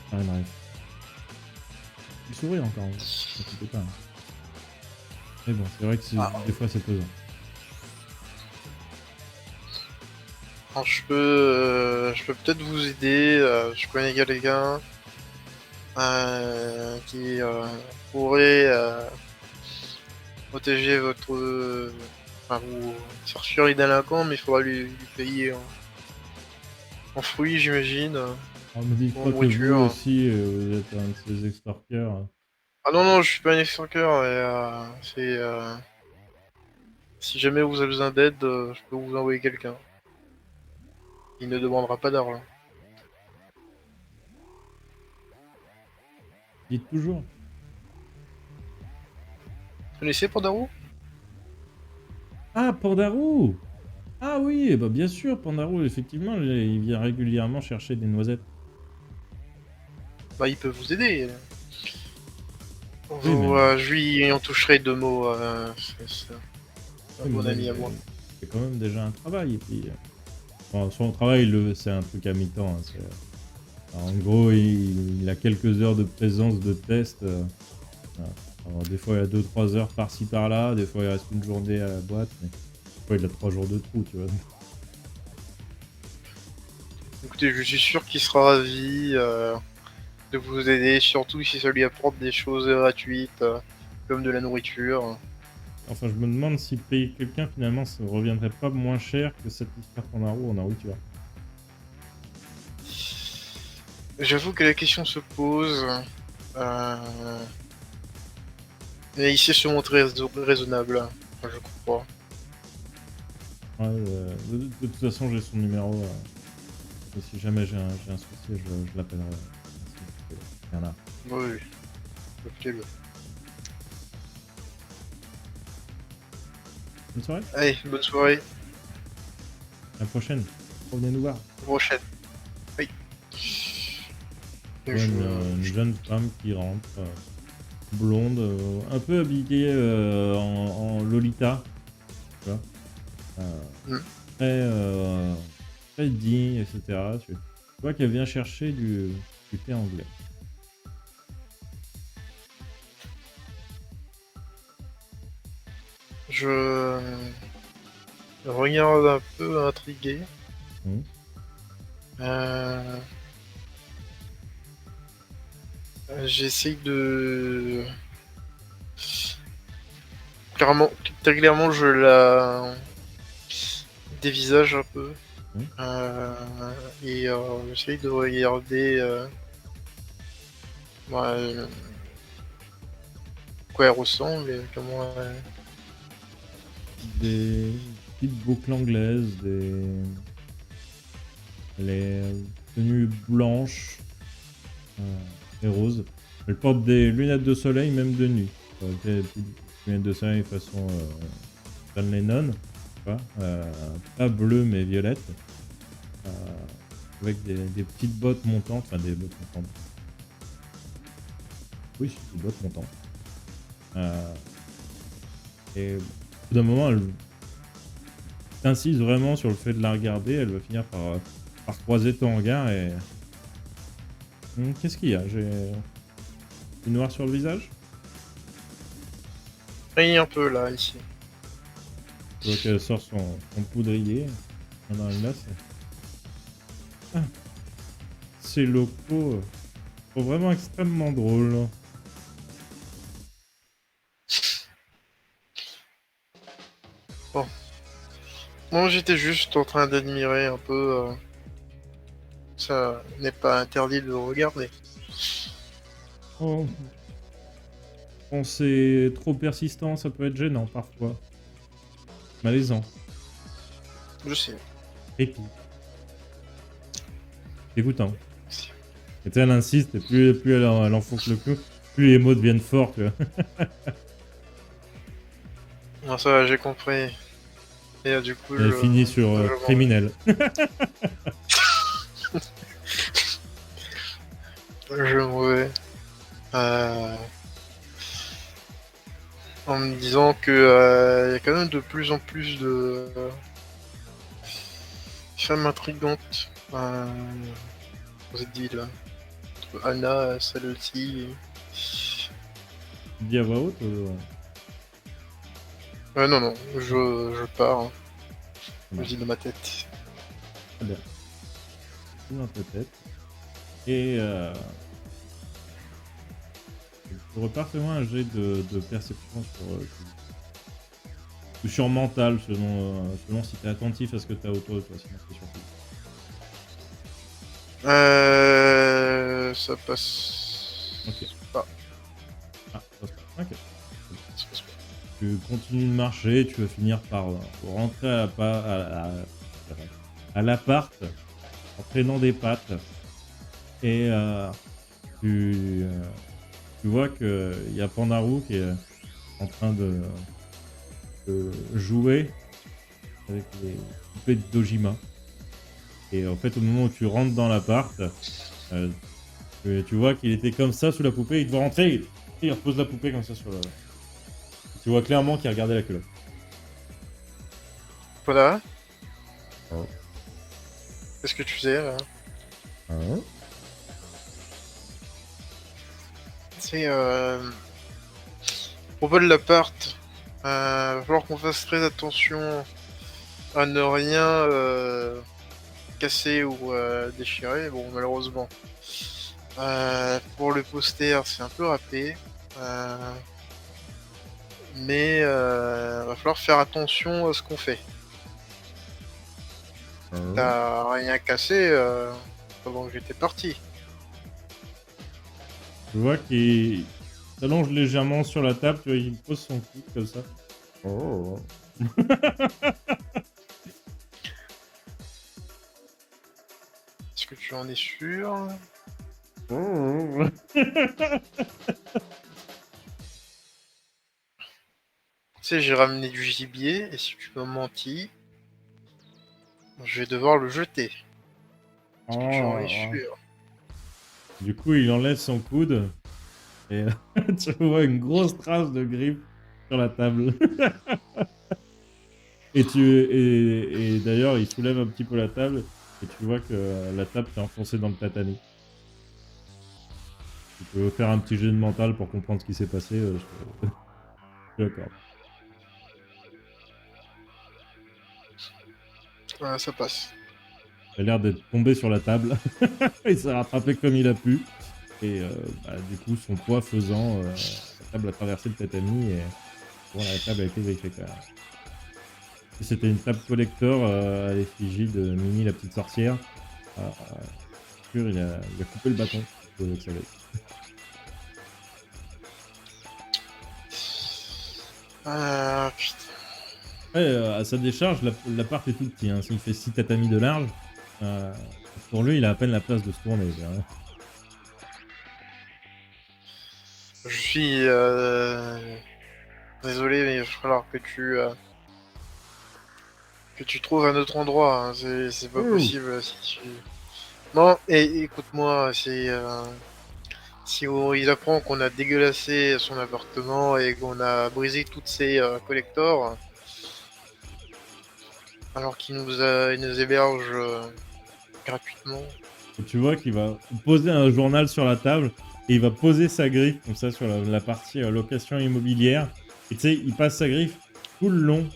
Enfin, bref. Il sourit encore, ne t'inquiète pas. Mais bon, c'est vrai que des fois c'est pesant. Alors, je peux peut-être vous aider. Je connais quelqu'un qui pourrait protéger votre... Enfin, vous faire fuir les délinquants, mais il faudra lui payer en fruits, j'imagine. On me dit En pas que vous nourriture. aussi, vous êtes un de ces extorqueurs. Ah non, je suis pas un extorqueur. C'est... Si jamais vous avez besoin d'aide, je peux vous envoyer quelqu'un. Il ne demandera pas d'argent. Dites toujours. Vous connaissez Pandarou? Ah, Pandarou! Ah oui, bah bien sûr, Pandarou, effectivement, il vient régulièrement chercher des noisettes. Bah, il peut vous aider. Oui, mais- Je lui en toucherai 2 mots. C'est un Oui, bon mais ami à moi. c'est quand même déjà un travail. Et puis, bon, son travail, c'est un truc à mi-temps. Hein, alors, en gros, il a quelques heures de présence de test. Voilà. Alors, des fois, il a 2-3 heures par-ci par-là. Des fois, il reste une journée à la boîte. Mais des fois, il a 3 jours de trou, tu vois. Écoutez, je suis sûr qu'il sera ravi de vous aider, surtout si ça lui apporte des choses gratuites, comme de la nourriture. Enfin, je me demande si payer quelqu'un, finalement, ça reviendrait pas moins cher que satisfaire Pandarou en nourriture. J'avoue que la question se pose. Euh... Mais il sait se montrer raisonnable, je crois. Ouais, de toute façon, j'ai son numéro. Et si jamais j'ai un souci, je l'appellerai. Il y en a. Oui, appelez-le. Bonne soirée. Allez, bonne soirée, À la prochaine. Revenez nous voir. à la prochaine. Oui. Et Ouais, une jeune femme qui rentre, blonde, un peu habillée en Lolita. Tu vois Mm. très digne, etc. Tu vois qu'elle vient chercher du thé anglais. Je regarde un peu intrigué. Mhm. J'essaye de... Clairement, très clairement, je la dévisage un peu. Mhm. J'essaye de regarder bah, quoi elle ressemble et comment elle... Des petites boucles anglaises, les tenues blanches et roses. Elle porte des lunettes de soleil même de nuit. Des petites lunettes de soleil façon John Lennon, tu vois, pas bleu mais violette, euh, avec des petites bottes montantes, enfin des bottes montantes. Oui, c'est des bottes montantes. Et au bout d'un moment, elle t'insiste vraiment sur le fait de la regarder, elle va finir par croiser ton regard et... Qu'est-ce qu'il y a? J'ai du noir sur le visage? Oui, un peu là, ici. Tu vois qu'elle sort son poudrier dans une glace. Ah, ces locaux sont vraiment extrêmement drôles. Moi, j'étais juste en train d'admirer un peu. Ça n'est pas interdit de regarder. Oh. Quand c'est trop persistant, ça peut être gênant parfois. Malaisant. Je sais. Et tout. Dégoûtant. Et tu sais, elle insiste, et plus elle enfonce le clou, plus les mots deviennent forts, tu vois. Non, ça va, j'ai compris. Et du coup, Elle finit sur je m'en vais. criminel. Je m'en vais. En me disant que y a quand même de plus en plus de femmes intrigantes dans cette ville. Entre Anna, celle-ci. Dis à voix haute. Non, non, je pars. Hein. Je Ouais. dis dans ma tête. Très bien. C'est dans ta tête. Et tu repars, fais-moi un jet de perception sur mental, selon si t'es attentif à ce que t'as autour de toi, sinon c'est surpris. Ça passe. Ok. Ah, Ah, ça se passe. Ok. ça passe pas. Tu continues de marcher, tu vas finir par rentrer à l'appart en traînant des pattes. Et tu, tu vois qu'il y a Pandarou qui est en train de jouer avec les poupées de Dojima. Et en fait, au moment où tu rentres dans l'appart, tu vois qu'il était comme ça sous la poupée, il doit rentrer, et il repose la poupée comme ça sur le... Tu vois clairement qu'il regardait la culotte. Voilà. Oh. Qu'est-ce que tu faisais là? C'est propos de l'appart. Va falloir qu'on fasse très attention à ne rien casser ou déchirer. Bon, malheureusement. Pour le poster, c'est un peu râpé. Mais va falloir faire attention à ce qu'on fait. T'as rien cassé pendant que j'étais parti. Tu vois qu'il s'allonge légèrement sur la table, tu vois, il pose son coude comme ça. Oh. Est-ce que tu en es sûr? Oh. Tu sais, j'ai ramené du gibier, et si tu m'as menti, je vais devoir le jeter. Est-ce que tu en es sûr? Du coup, il enlève son coude et tu vois une grosse trace de grippe sur la table. Et d'ailleurs, il soulève un petit peu la table et tu vois que la table s'est enfoncée dans le tatami. Tu peux faire un petit jet de mental pour comprendre ce qui s'est passé. Je te l'accorde. Ça passe. Il a l'air d'être tombé sur la table. Il s'est rattrapé comme il a pu. Et du coup, son poids faisant, la table a traversé le tatami et bon, la table a été griffée quand même. Et c'était une table collector à l'effigie de Mimi la petite sorcière. Il a coupé le bâton avec sa griffe. Putain. Ouais, à sa décharge, l'appart est tout petit. Hein. Il fait 6 tatamis de large. Pour lui, il a à peine la place de se tourner. Je suis désolé, mais il va falloir que tu trouves un autre endroit. Hein. C'est pas possible si tu. Non, et écoute-moi, si il apprend qu'on a dégueulassé son appartement et qu'on a brisé toutes ses collectors, alors il nous héberge gratuitement. Et tu vois qu'il va poser un journal sur la table et il va poser sa griffe comme ça sur la partie location immobilière. Et tu sais, il passe sa griffe tout le long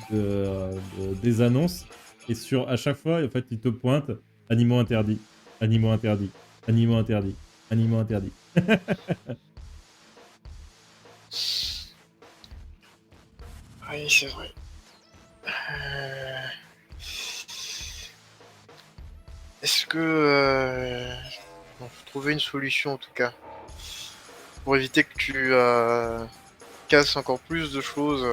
des annonces. Et à chaque fois, en fait, il te pointe animaux interdits, animaux interdits, animaux interdits, animaux interdits. Oui, c'est vrai. Est-ce que bon, faut trouver une solution en tout cas pour éviter que tu casses encore plus de choses.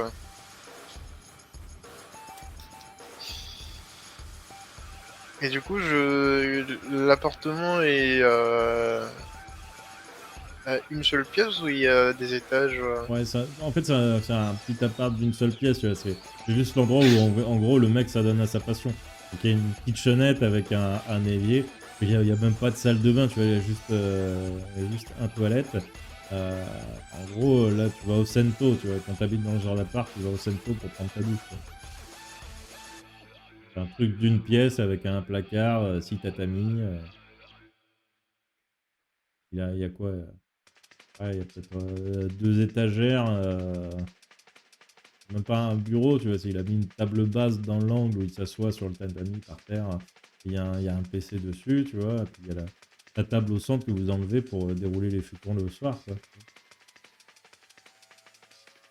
Et du coup, l'appartement est Une seule pièce ou il y a des étages Ouais, en fait, c'est un petit appart d'une seule pièce, tu vois. C'est juste l'endroit où, en gros, le mec s'adonne à sa passion. Donc, il y a une kitchenette avec un évier. Il y a même pas de salle de bain, tu vois. Il y a juste un toilette. Euh, En gros, là, tu vas au Cento, tu vois. Quand t'habites dans ce genre d'appart, tu vas au Cento pour prendre ta douche, quoi. C'est un truc d'une pièce avec un placard, 6 tatamis. Il y a quoi ouais, il y a peut-être 2 étagères. Même pas un bureau, tu vois. Il a mis une table basse dans l'angle où il s'assoit sur le tatami par terre. Il y a un PC dessus, tu vois. Et puis il y a la table au centre que vous enlevez pour dérouler les futons le soir, quoi.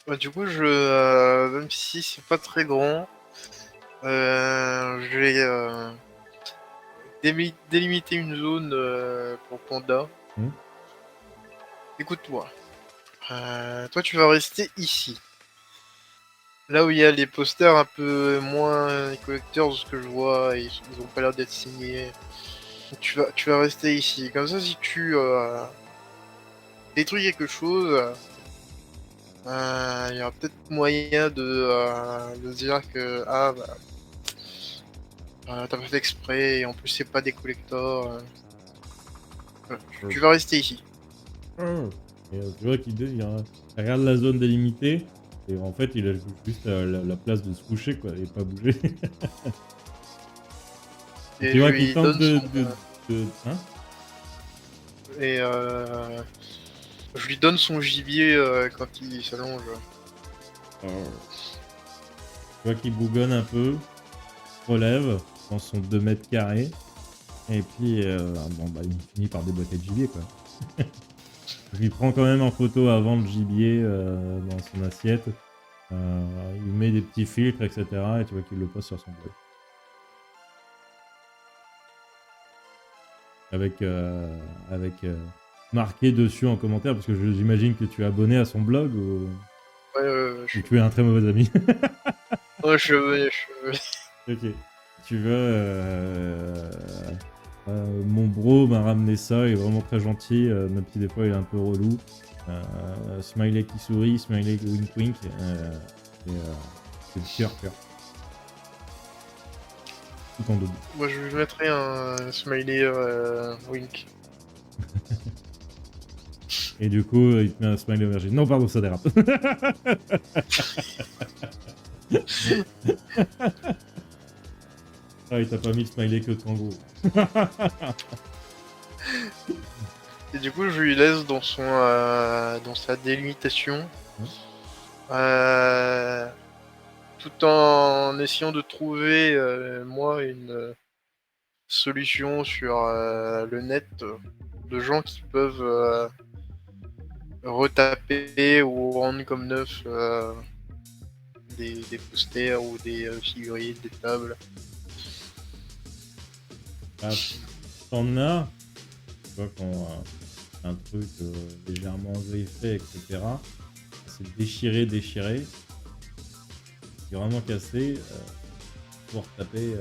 Bah, du coup, même si c'est pas très grand, je vais délimiter une zone pour Panda. Hmm. Écoute-moi. Toi, tu vas rester ici. Là où il y a les posters un peu moins les collecteurs, ce que je vois, ils ont pas l'air d'être signés. Donc, tu vas rester ici. Comme ça, si tu détruis quelque chose, il y aura peut-être moyen de se dire que t'as pas fait exprès et en plus c'est pas des collectors. Voilà. Tu vas rester ici. Et tu vois il regarde la zone délimitée. Et en fait, il a juste la place de se coucher, quoi, et pas bouger. Et Tu je vois qu'il lui tente donne son Hein et je lui donne son gibier quand il s'allonge. Tu vois qu'il bougonne un peu, relève dans son 2 mètres carrés. Et puis, bon, bah, il finit par déboîter le gibier, quoi. Je lui prends quand même en photo avant le gibier dans son assiette. Il met des petits filtres, etc. Et tu vois qu'il le pose sur son blog. Avec marqué dessus en commentaire, parce que j'imagine que tu es abonné à son blog ou Je tu es un très mauvais ami. Ouais, je Ok. Tu veux. Mon bro m'a ramené ça, il est vraiment très gentil, même si des fois il est un peu relou. Smiley qui sourit, smiley wink wink. C'est le cœur. Tout en double. Moi, je lui mettrai un smiley wink. Et du coup, il te met un smiley aubergine. Non, pardon, ça dérape. Ah, il t'a pas mis le smiley que de kangourou. Et du coup, je lui laisse dans sa délimitation. Euh, Tout en essayant de trouver, moi, une solution sur le net de gens qui peuvent retaper ou rendre comme neuf des posters ou des figurines, des tables. Ah, t'en as, tu vois, un truc légèrement fait, etc. C'est déchiré. C'est vraiment cassé. Pour taper.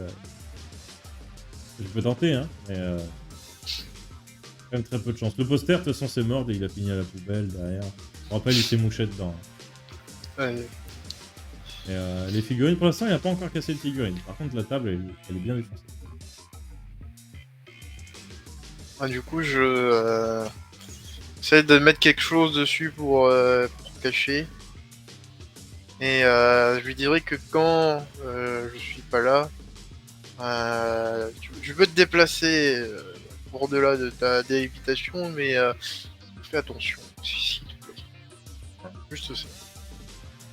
Je peux tenter, hein, mais quand même très peu de chance. Le poster, de toute façon, c'est mort et il a fini à la poubelle derrière. Je me rappelle, il s'est mouché dedans. Ouais. Et les figurines, pour l'instant, il n'a pas encore cassé de figurines. Par contre, la table, elle est bien défoncée. Du coup, je essaie de mettre quelque chose dessus pour cacher. Et je lui dirais que quand je suis pas là, tu peux te déplacer au-delà de ta délimitation, mais fais attention, s'il te plaît. Juste ça.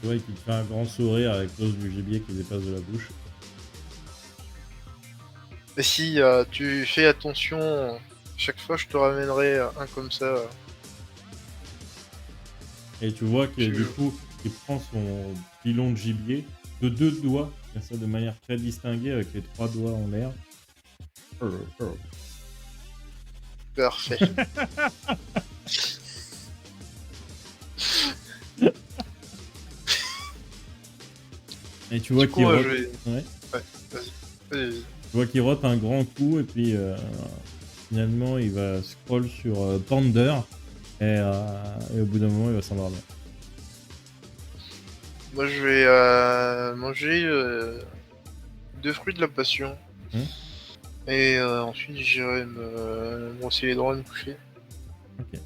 Tu vois, il te fait un grand sourire avec l'os du gibier qui dépasse de la bouche. Et si tu fais attention, chaque fois je te ramènerai un comme ça. Et tu vois que du coup, il prend son pilon de gibier de 2 doigts, comme ça de manière très distinguée, avec les 3 doigts en l'air. Parfait. Et tu vois qu'il rote... Ouais. Vas-y. Tu vois qu'il rote un grand coup et puis finalement il va scroll sur Pander Et au bout d'un moment, il va s'endormir. Moi, je vais manger 2 fruits de la passion. Hmm. Et ensuite, j'irai me brosser les dents et me coucher. Ok.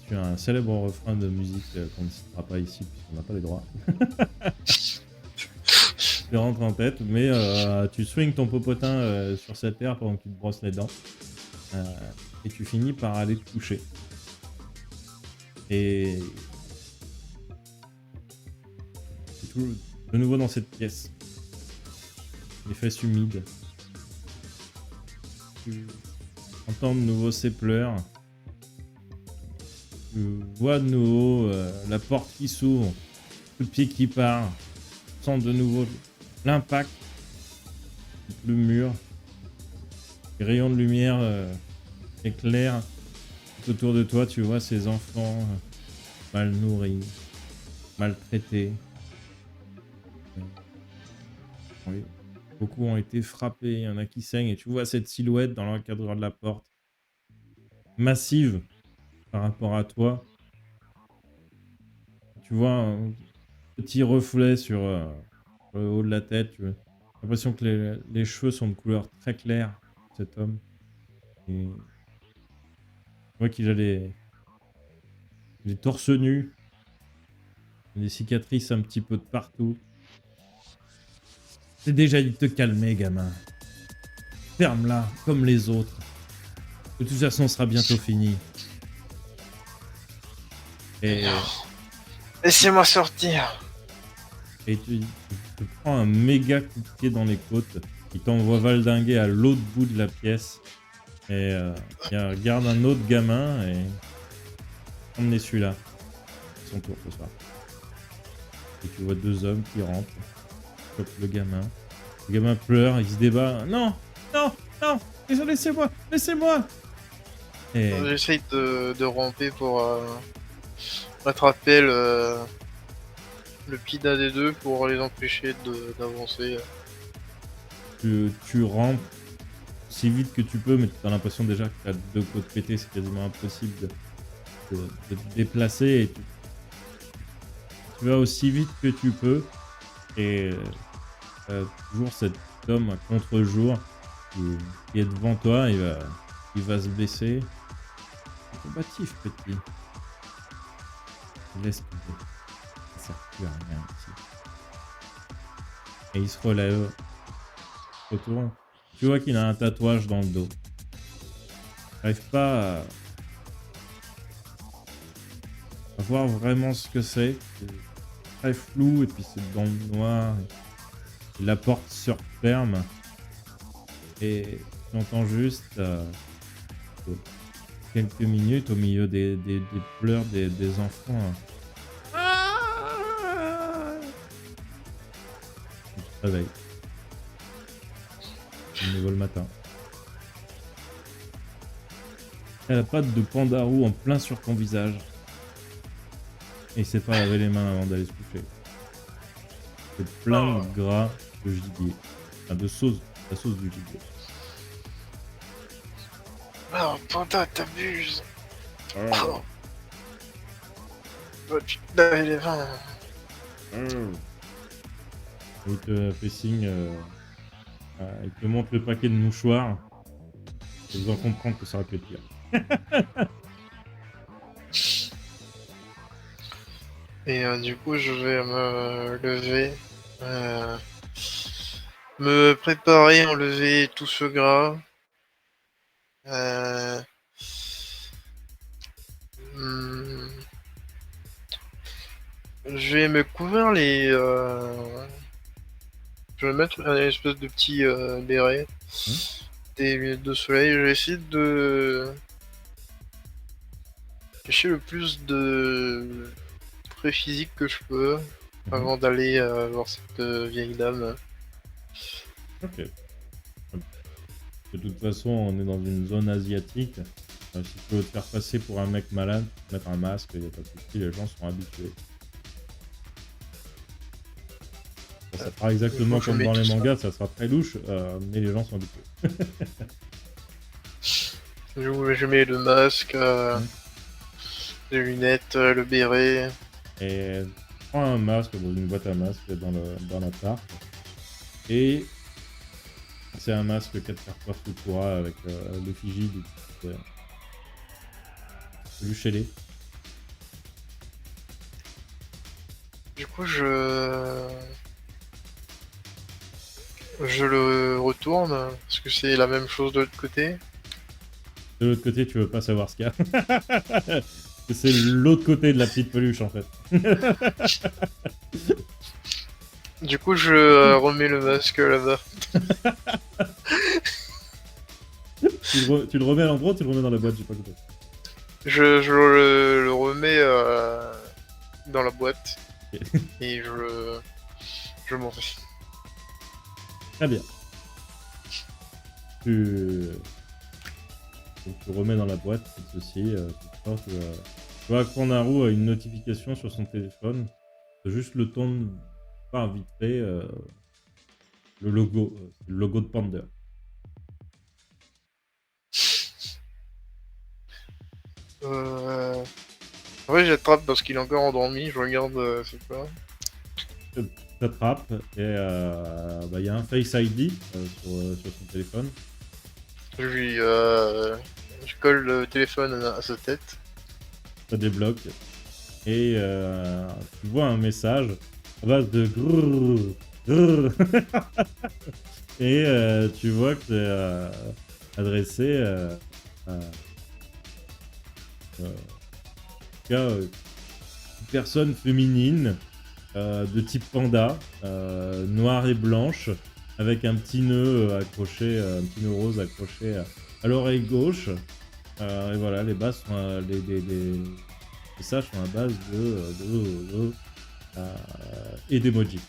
Tu as un célèbre refrain de musique qu'on ne citera pas ici puisqu'on n'a pas les droits. Tu rentres en tête, mais tu swings ton popotin sur cette terre pendant que tu te brosses les dents. Et tu finis par aller te coucher. Et c'est tout de nouveau dans cette pièce. Les fesses humides. Tu entends de nouveau ses pleurs. Tu vois de nouveau la porte qui s'ouvre, le pied qui part. Tu sens de nouveau l'impact du mur. Les rayons de lumière éclairent tout autour de toi. Tu vois ces enfants mal nourris, maltraités. Oui. Beaucoup ont été frappés, il y en a qui saignent. Et tu vois cette silhouette dans l'encadreur de la porte. Massive par rapport à toi. Tu vois un petit reflet sur le haut de la tête. Tu as l'impression que les cheveux sont de couleur très claire, cet homme. Et tu vois qu'il a les torses nus, des cicatrices un petit peu de partout. J'ai déjà dit de te calmer, gamin. Ferme-la, comme les autres. De toute façon, ce sera bientôt fini. Et Laissez-moi sortir. tu te prends un méga coup de pied dans les côtes. Il t'envoie valdinguer à l'autre bout de la pièce. Et il regarde un autre gamin et emmenez celui-là. C'est son tour ce soir. Et tu vois 2 hommes qui rentrent. Chopent le gamin. Le gamin pleure, il se débat. Non, non, non, laissez-moi, laissez-moi. Et J'essaye de ramper pour attraper le pied d'un des deux pour les empêcher d'avancer. tu rentres si vite que tu peux, mais tu as l'impression déjà que tu as 2 côtes pétées, c'est quasiment impossible de te déplacer. Et tu vas aussi vite que tu peux. Et toujours cet homme à contre-jour qui est devant toi, il va se baisser. C'est combatif, petit. Laisse tomber. Ça sert plus à rien ici. Et il se relève. Retourne. Tu vois qu'il a un tatouage dans le dos. J'arrive pas à voir vraiment ce que c'est. C'est très flou et puis c'est dans le noir. Et la porte se referme. Et tu entends juste quelques minutes au milieu des pleurs des enfants. Tu te réveilles. De nouveau le matin. Elle a la patte de pandarou en plein sur ton visage. Et il s'est pas lavé les mains avant d'aller se coucher. C'est plein de gras de gibier. Enfin, de sauce. La sauce du gibier. Oh, panda, t'abuses. Oh. Oh, tu te laves les mains. Il te fait signe. Il te montre le paquet de mouchoirs. Et vous en comprendre que ça aurait pu être pire. Et du coup, je vais me lever, me préparer, enlever tout ce gras. Je vais me couvrir les. Je vais mettre une espèce de petit béret, des lunettes de soleil. Je vais essayer de cacher le plus de traits physiques que je peux avant d'aller voir cette vieille dame. Ok. De toute façon, on est dans une zone asiatique. Si tu veux te faire passer pour un mec malade, mettre un masque, il n'y a pas de souci, les gens sont habitués. Ça fera exactement comme dans les mangas, ça sera très louche, mais les gens sont habitués. Je mets le masque, Les lunettes, le béret. Et prends un masque dans une boîte à masque dans l'appart. Et c'est un masque 4 x Futura avec l'effigie du Luchelé. Du coup, je le retourne, parce que c'est la même chose de l'autre côté. De l'autre côté, tu veux pas savoir ce qu'il y a. C'est l'autre côté de la petite peluche en fait. Du coup, je remets le masque là-bas. Tu le remets à l'endroit ou tu le remets dans la boîte, j'ai pas compris. Je le remets dans la boîte. Ok. Et je m'en vais. Très bien. Tu remets dans la boîte, c'est ceci. Tu vois que Naru a une notification sur son téléphone. C'est juste le temps de voir vite fait le logo de Panda. En vrai, j'attrape parce qu'il est encore endormi. Je regarde c'est quoi. T'attrapes et y a un Face ID sur son téléphone. Je colle le téléphone à sa tête. Ça débloque et tu vois un message à base de grrr, grrr. Et tu vois que c'est adressé à une personne féminine de type panda, noire et blanche, avec un petit nœud accroché, un petit nœud rose accroché à l'oreille gauche. Et voilà, les bases sont les messages sont à base et d'emoji.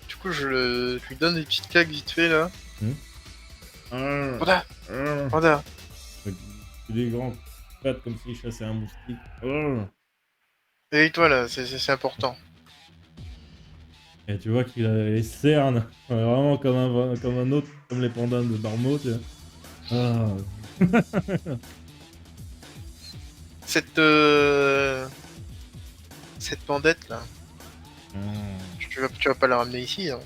Du coup, je lui donne des petites claques vite fait là. Panda, Panda. Des grands pattes comme s'il chassait un moustique. Éveille-toi là, c'est important. Et tu vois qu'il a les cernes, vraiment comme un autre, comme les pandas de Barmo, tu vois. Cette pandette là, tu vas pas la ramener ici. Hein.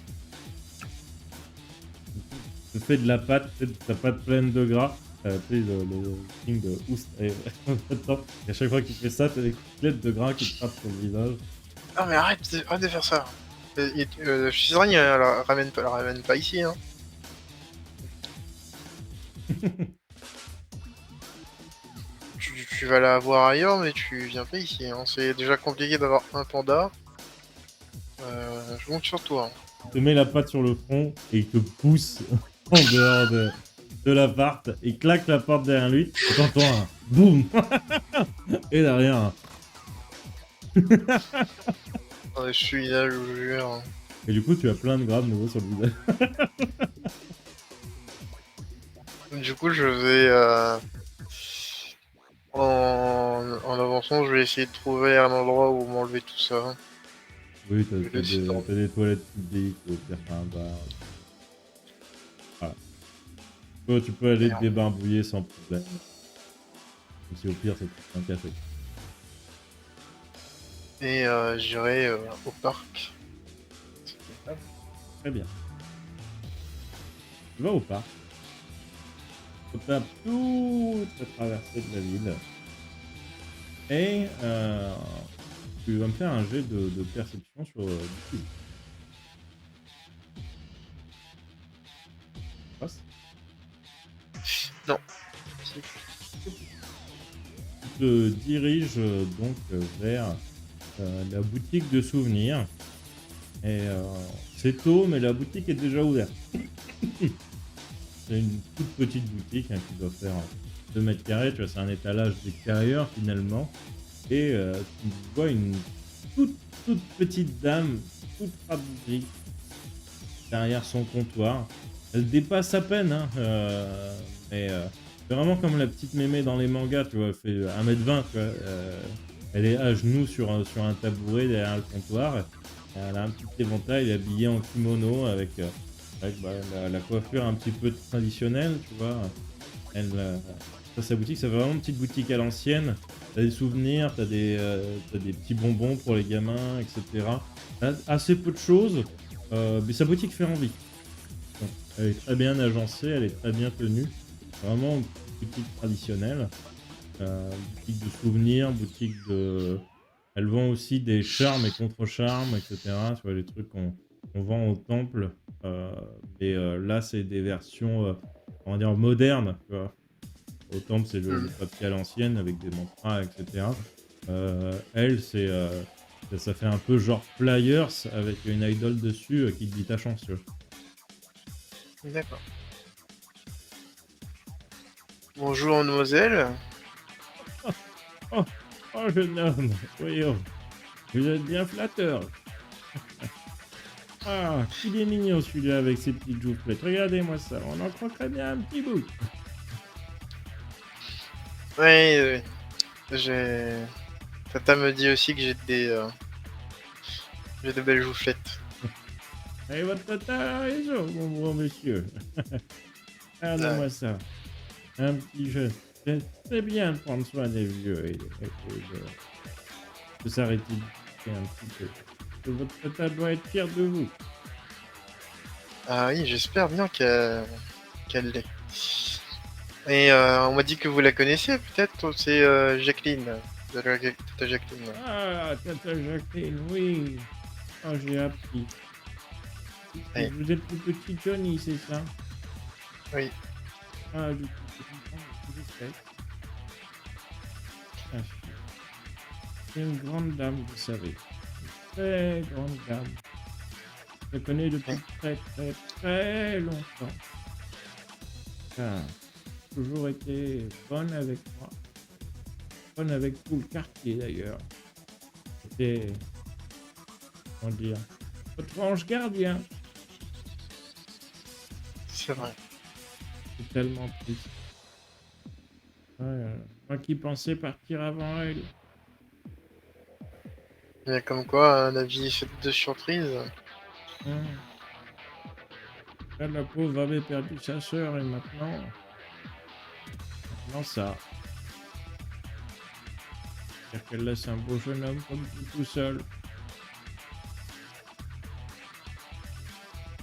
Tu fais de la pâte, tu sais, ta pâte pleine de gras. Tu sais, le king de Oust. Et à chaque fois qu'il fait ça, t'as des coups de gras qui te frappent sur le visage. Non mais arrête de faire ça. Shizran, la ramène pas ici. Hein. tu vas la voir ailleurs, mais tu viens pas ici. Hein. C'est déjà compliqué d'avoir un panda. Je compte sur toi. Hein. Il te met la patte sur le front et il te pousse en dehors de l'appart. Il claque la porte derrière lui. Et t'entends un boum. Et derrière un... Je suis là, je vous jure. Et du coup, tu as plein de gras de nouveau sur le visage. Du coup, je vais... En avançant, je vais essayer de trouver un endroit où m'enlever tout ça. Oui, t'as des toilettes publiques, au pire, t'as un bar. Voilà. Tu peux aller te débarbouiller sans problème. Ou si au pire, c'est un café. Et j'irai au parc. Très bien. Tu vas au parc. Tu tapes toute la traversée de la ville. Et tu vas me faire un jet de perception sur du passe. Non. Tu te diriges donc vers la boutique de souvenirs. Et c'est tôt, mais la boutique est déjà ouverte. C'est une toute petite boutique qui doit faire 2 mètres carrés. Tu vois, c'est un étalage d'extérieur finalement. Et tu vois une toute petite dame, toute rabougrie, derrière son comptoir. Elle dépasse à peine, hein, mais c'est vraiment comme la petite mémé dans les mangas, tu vois, elle fait 1m20, tu vois. Elle est à genoux sur un tabouret derrière le comptoir. Elle a un petit éventail, elle est habillée en kimono avec la coiffure un petit peu traditionnelle, tu vois. Elle Ça, sa boutique, c'est vraiment une petite boutique à l'ancienne. T'as des souvenirs, t'as des petits bonbons pour les gamins, etc. Assez peu de choses, mais sa boutique fait envie. Bon, elle est très bien agencée, elle est très bien tenue. Vraiment une boutique traditionnelle. Boutique de souvenirs, boutique de... Elle vend aussi des charmes et contre-charmes, etc. Tu vois, les trucs qu'on vend au temple. Mais là, c'est des versions, on va dire, modernes. Tu vois. Au temple, c'est le papier à l'ancienne avec des mantras, etc. Elle, ça fait un peu genre Flyers avec une idole dessus qui te dit ta chance. Tu vois. D'accord. Bonjour, mademoiselle. Oh, oh, jeune homme, voyons, vous êtes bien flatteur. Ah, qu'il est mignon celui-là avec ses petites joufflettes. Regardez-moi ça, on en croquerait bien un petit bout. Oui, oui. J'ai... Tata me dit aussi que j'ai de belles joufflettes. Et votre tata a raison, mon bon monsieur. Regardez-moi ça. Un petit jeune. C'est bien de prendre soin des vieux de s'arrêter un petit peu. Votre tata doit être fière de vous. Ah oui, j'espère bien qu'elle l'est. Et on m'a dit que vous la connaissiez, peut-être. C'est Jacqueline. Tata Jacqueline. Ah, tata Jacqueline, oui. Oh, j'ai appris. Oui. Vous êtes le petit Johnny, c'est ça? Oui. Ah, du coup, je comprends ce que je fais. Ah, c'est une grande dame, vous savez. Une très grande dame. Je la connais depuis très très très longtemps. Ah, toujours été bonne avec moi. Bonne avec tout le quartier d'ailleurs. C'était, comment dire, votre ange gardien. C'est vrai. C'est tellement triste. Ouais, moi qui pensais partir avant elle. Mais comme quoi, la vie est faite de surprises. Hum. Là, la pauvre avait perdu sa sœur et maintenant ça. C'est-à-dire qu'elle laisse un beau jeune homme comme tout seul.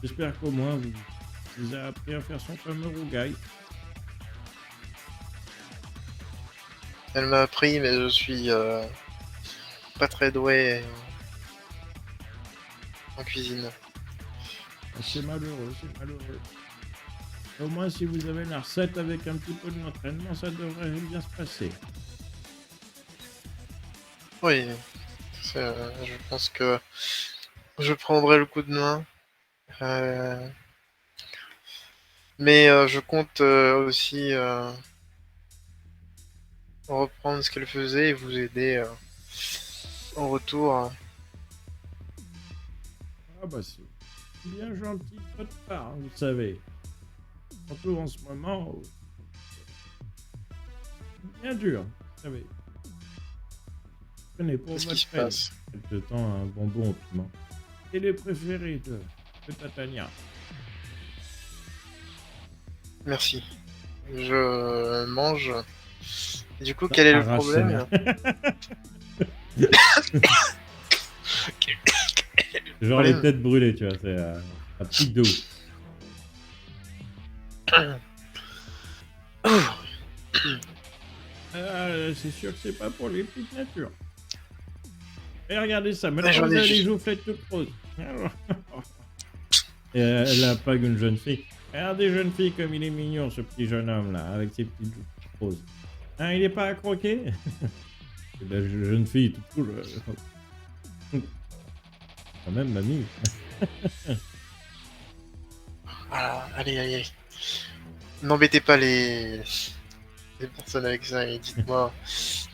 J'espère qu'au moins vous avez appris à faire son fameux rougail. Elle m'a appris, mais je suis pas très doué en cuisine. Ah, c'est malheureux, c'est malheureux. Au moins, si vous avez la recette avec un petit peu d'entraînement, ça devrait bien se passer. Oui, je pense que je prendrai le coup de main. Mais je compte aussi reprendre ce qu'elle faisait et vous aider en retour. Ah bah c'est bien gentil de votre part, hein, vous savez. Surtout en ce moment, où c'est bien dur, vous savez. Prenez pour Qu'est-ce qui se votre peine. passe? Elle te tend un bonbon au piment. Et les préférés de Tatania. Merci. Je mange. Du coup, quel est le Arrache sa mère. problème? Genre les têtes brûlées, tu vois, c'est un pic de ouf. C'est sûr que c'est pas pour les petites natures. Et regardez ça, maintenant j'en vous ai avez les juste- joufflettes toutes roses. Et elle a pas qu'une jeune fille. Regardez, jeune fille, comme il est mignon, ce petit jeune homme là, avec ses petites joues roses. Hein, il est pas à croquer? C'est la jeune fille, tout cool. Quand même, mamie. Voilà, allez, allez. N'embêtez pas les personnes avec ça et dites-moi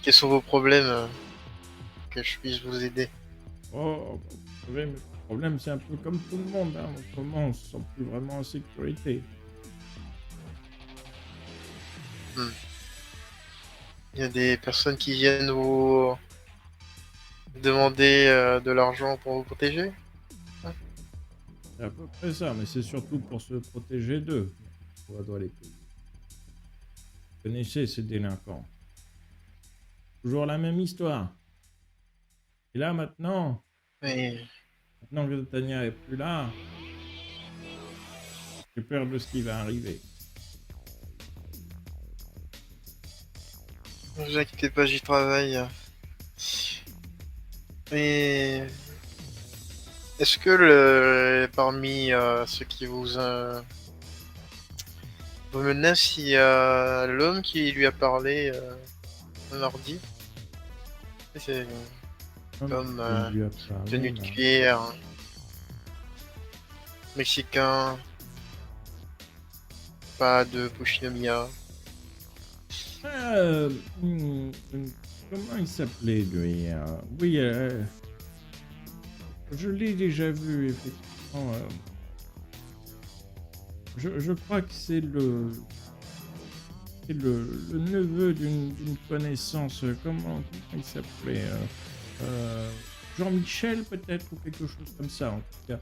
quels sont vos problèmes que je puisse vous aider. Oh, le problème, c'est un peu comme tout le monde. Hein. En ce moment, on se sent plus vraiment en sécurité. Il y a des personnes qui viennent vous demander de l'argent pour vous protéger? C'est à peu près ça, mais c'est surtout pour se protéger d'eux. On doit les payer. Connaissez ces délinquants. Toujours la même histoire. Et là, maintenant Mais que Tania est plus là, j'ai peur de ce qui va arriver. ne vous inquiétez pas, j'y travaille. Et est-ce que parmi ceux qui vous menacent, il y a l'homme qui lui a parlé mardi? C'est l'homme On lui a parlé, tenue de là. cuir, mexicain, pas de Pushinomiya. Euh, hmm, comment il s'appelait lui? Oui, je l'ai déjà vu, effectivement. Je crois que c'est le neveu d'une connaissance. Comment il s'appelait? Jean-Michel, peut-être, ou quelque chose comme ça, en tout cas.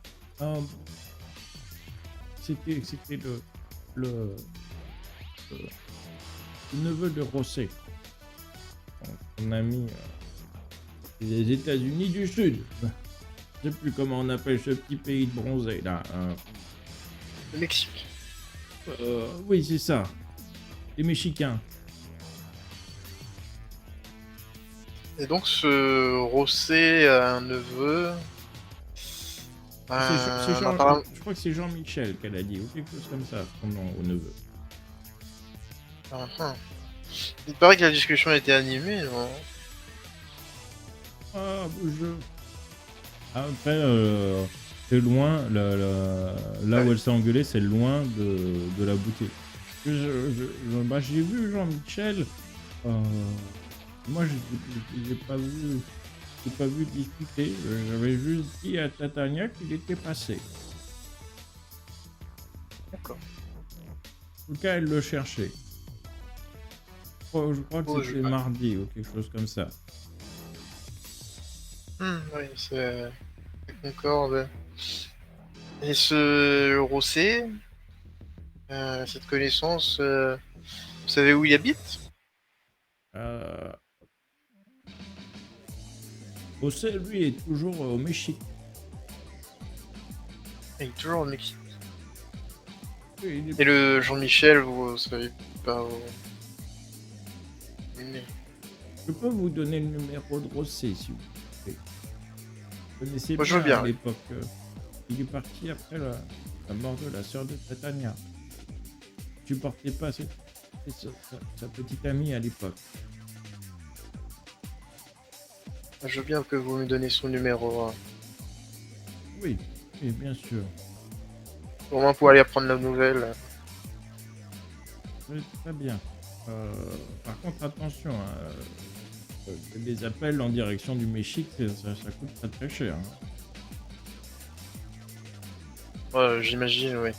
C'était le, le neveu de Rosset, son ami des États-Unis du Sud. Je sais plus comment on appelle ce petit pays de bronzés là. Le Mexique. Oui, c'est ça. Les Mexicains. Et donc ce Rosset a un neveu. C'est Jean- apparemment- Je crois que c'est Jean-Michel qu'elle a dit, ou quelque chose comme ça, son nom au neveu. Ah. Il paraît que la discussion a été animée, non? Ah, après, c'est loin, là où elle s'est engueulée, c'est loin de la boutique. J'ai vu Jean-Michel. Moi, j'ai pas vu discuter. J'avais juste dit à Tatania qu'il était passé. D'accord. En tout cas, elle le cherchait. Je crois que Oh, c'était je- mardi ou quelque chose comme ça. Oui, ça concorde. Et ce Rosset, cette connaissance, vous savez où il habite? Euh... José, lui, est toujours au Mexique. Il est toujours au Mexique. Oui, Et le Jean-Michel, vous savez pas où il est. Je peux vous donner le numéro de Rosé, si vous voulez. Vous connaissez Moi, je veux bien, à oui. l'époque. Il est parti après la mort de la sœur de Tatania. Tu portais pas sa petite amie à l'époque. Je veux bien que vous me donnez son numéro, Oui, bien sûr. au moins pour aller apprendre la nouvelle. Oui, très bien. Par contre, attention, les appels en direction du Mexique, ça coûte très très cher. Hein. Ouais, j'imagine, oui.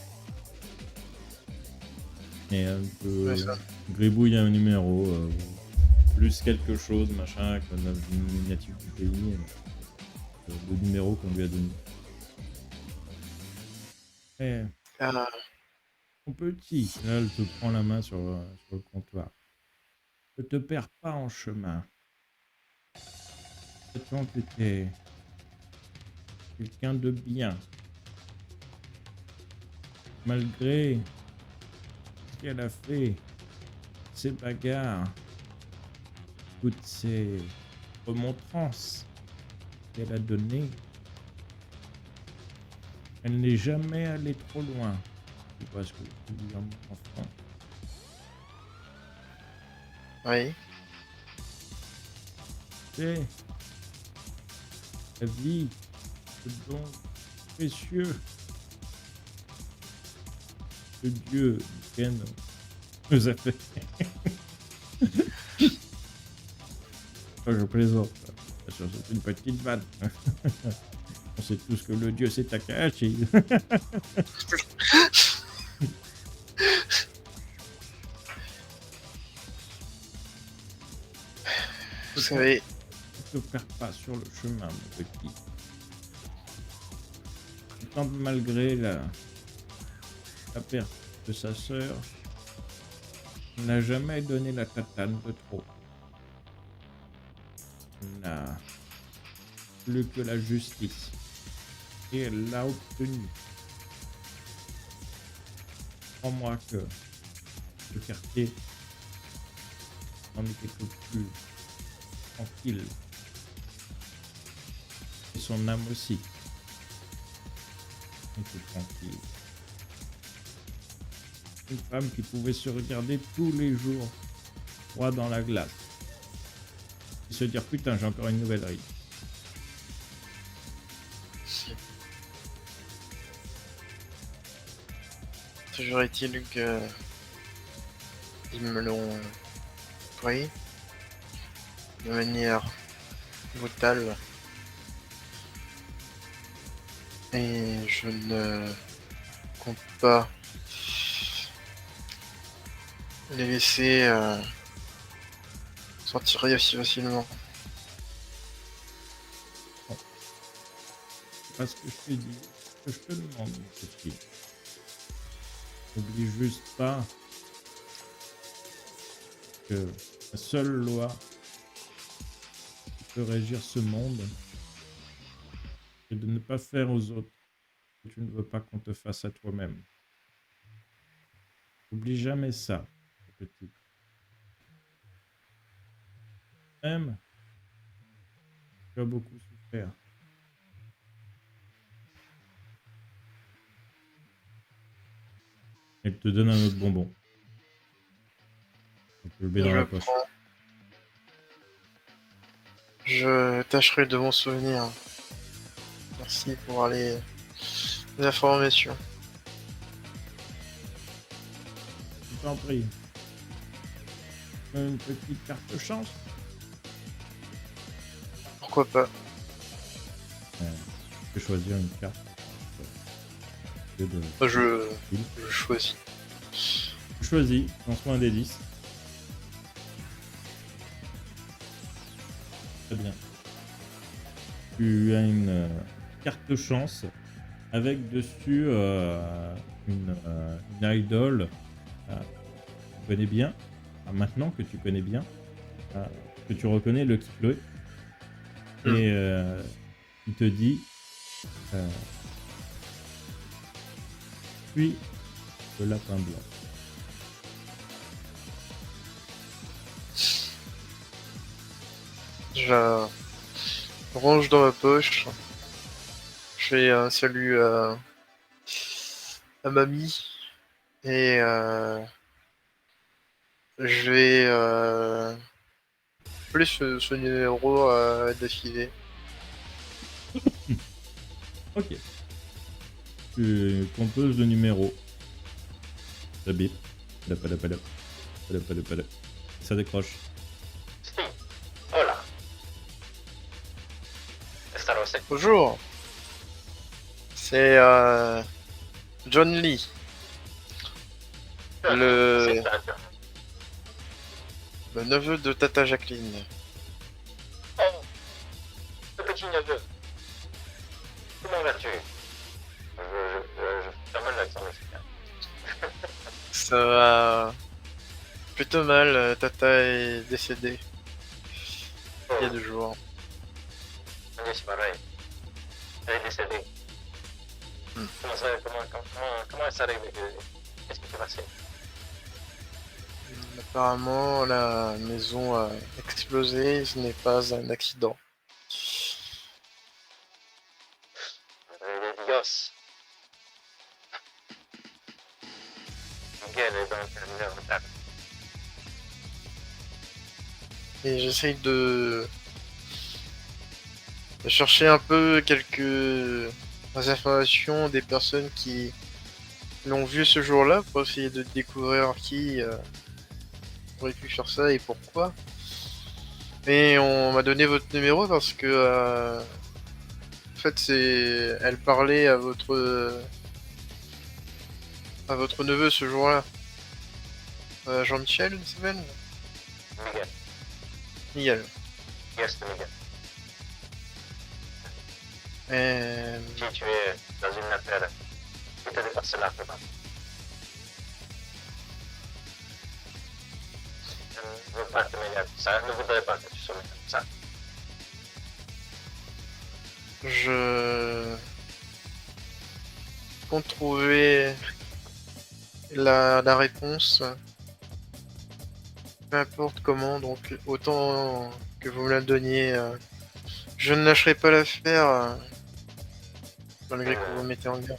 Et Ouais, ça. gribouille un numéro, plus quelque chose, machin, comme une miniature du pays, le numéro qu'on lui a donné. Et Ah, mon petit, là, elle te prend la main sur le comptoir. Ne te perds pas en chemin. Attends que t'es quelqu'un de bien. Malgré ce qu'elle a fait, ces bagarres, toutes ces remontrances qu'elle a données, elle n'est jamais allée trop loin. Tu vois ce que je veux dire, mon enfant? oui. C'est la vie, ce don précieux que Dieu nous a fait. Je plaisante. Bien sûr, c'est une petite vanne. On sait tous que le Dieu c'est Takahashi. Vous savez, Ne te perds pas sur le chemin, mon petit. Tant malgré la perte de sa sœur, Il n'a jamais donné la tatane de trop. Il n'a plus que la justice. Et elle l'a obtenue. Crois-moi que le quartier n'en était que plus tranquille. Et son âme aussi était tranquille. Une femme qui pouvait se regarder tous les jours droit dans la glace et se dire putain, j'ai encore une nouvelle ride. Toujours est-il que ils me l'ont pris de manière brutale et je ne compte pas les laisser s'en tirer aussi facilement. C'est pas ce que je t'ai dit, ce que je te demande, mon petit. N'oublie juste pas que la seule loi qui peut régir ce monde, c'est de ne pas faire aux autres ce que tu ne veux pas qu'on te fasse à toi-même. N'oublie jamais ça, mon petit. Même, tu as beaucoup souffert. Elle te donne un autre bonbon. Tu peux le mettre dans la poche. Prends. Je tâcherai de m'en souvenir. Merci pour les informations. Je t'en prie. Une petite carte chance. Pourquoi pas? Tu peux choisir une carte. Je choisis. Tu choisis, lance-moi un des 10. Très bien. Tu as une carte chance avec dessus une idole que tu connais bien. Maintenant que tu connais bien, que tu reconnais le Chloé. Et il te dit puis le lapin blanc. Je la range dans ma poche. Je fais un salut à mamie. Et je vais plus ce numéro d'affilée. Ok. Tu composes le numéro. Ça bip. Ça décroche. Si. Hola. Esta lo sé. Bonjour. C'est John Lee. Le neveu de Tata Jacqueline. Oh, le petit neveu. Comment vas-tu? Je termine l'accent mexicain. Ça va plutôt mal. Tata est décédée il y a 2 jours. Oui, c'est pareil. Elle est décédée. Comment ça arrive? Qu'est-ce qui s'est passé? Apparemment, la maison a explosé. Ce n'est pas un accident. Dios. Miguel est donc un retard. Et j'essaye de chercher un peu quelques informations des personnes qui l'ont vu ce jour-là pour essayer de découvrir qui aurait pu faire ça et pourquoi. Et on m'a donné votre numéro parce que en fait elle parlait à votre neveu ce jour-là. Jean-Michel, il s'appelle? Miguel. Miguel. Yes, Miguel. Si tu es dans une affaire qui te dépasse largement. ne veux pas te mêler à tout ça, ne voudrais pas que tu sois mêlé à tout ça. Je compte trouver la réponse, peu importe comment, donc autant que vous me la donniez, je ne lâcherai pas l'affaire, malgré que vous me mettez en garde.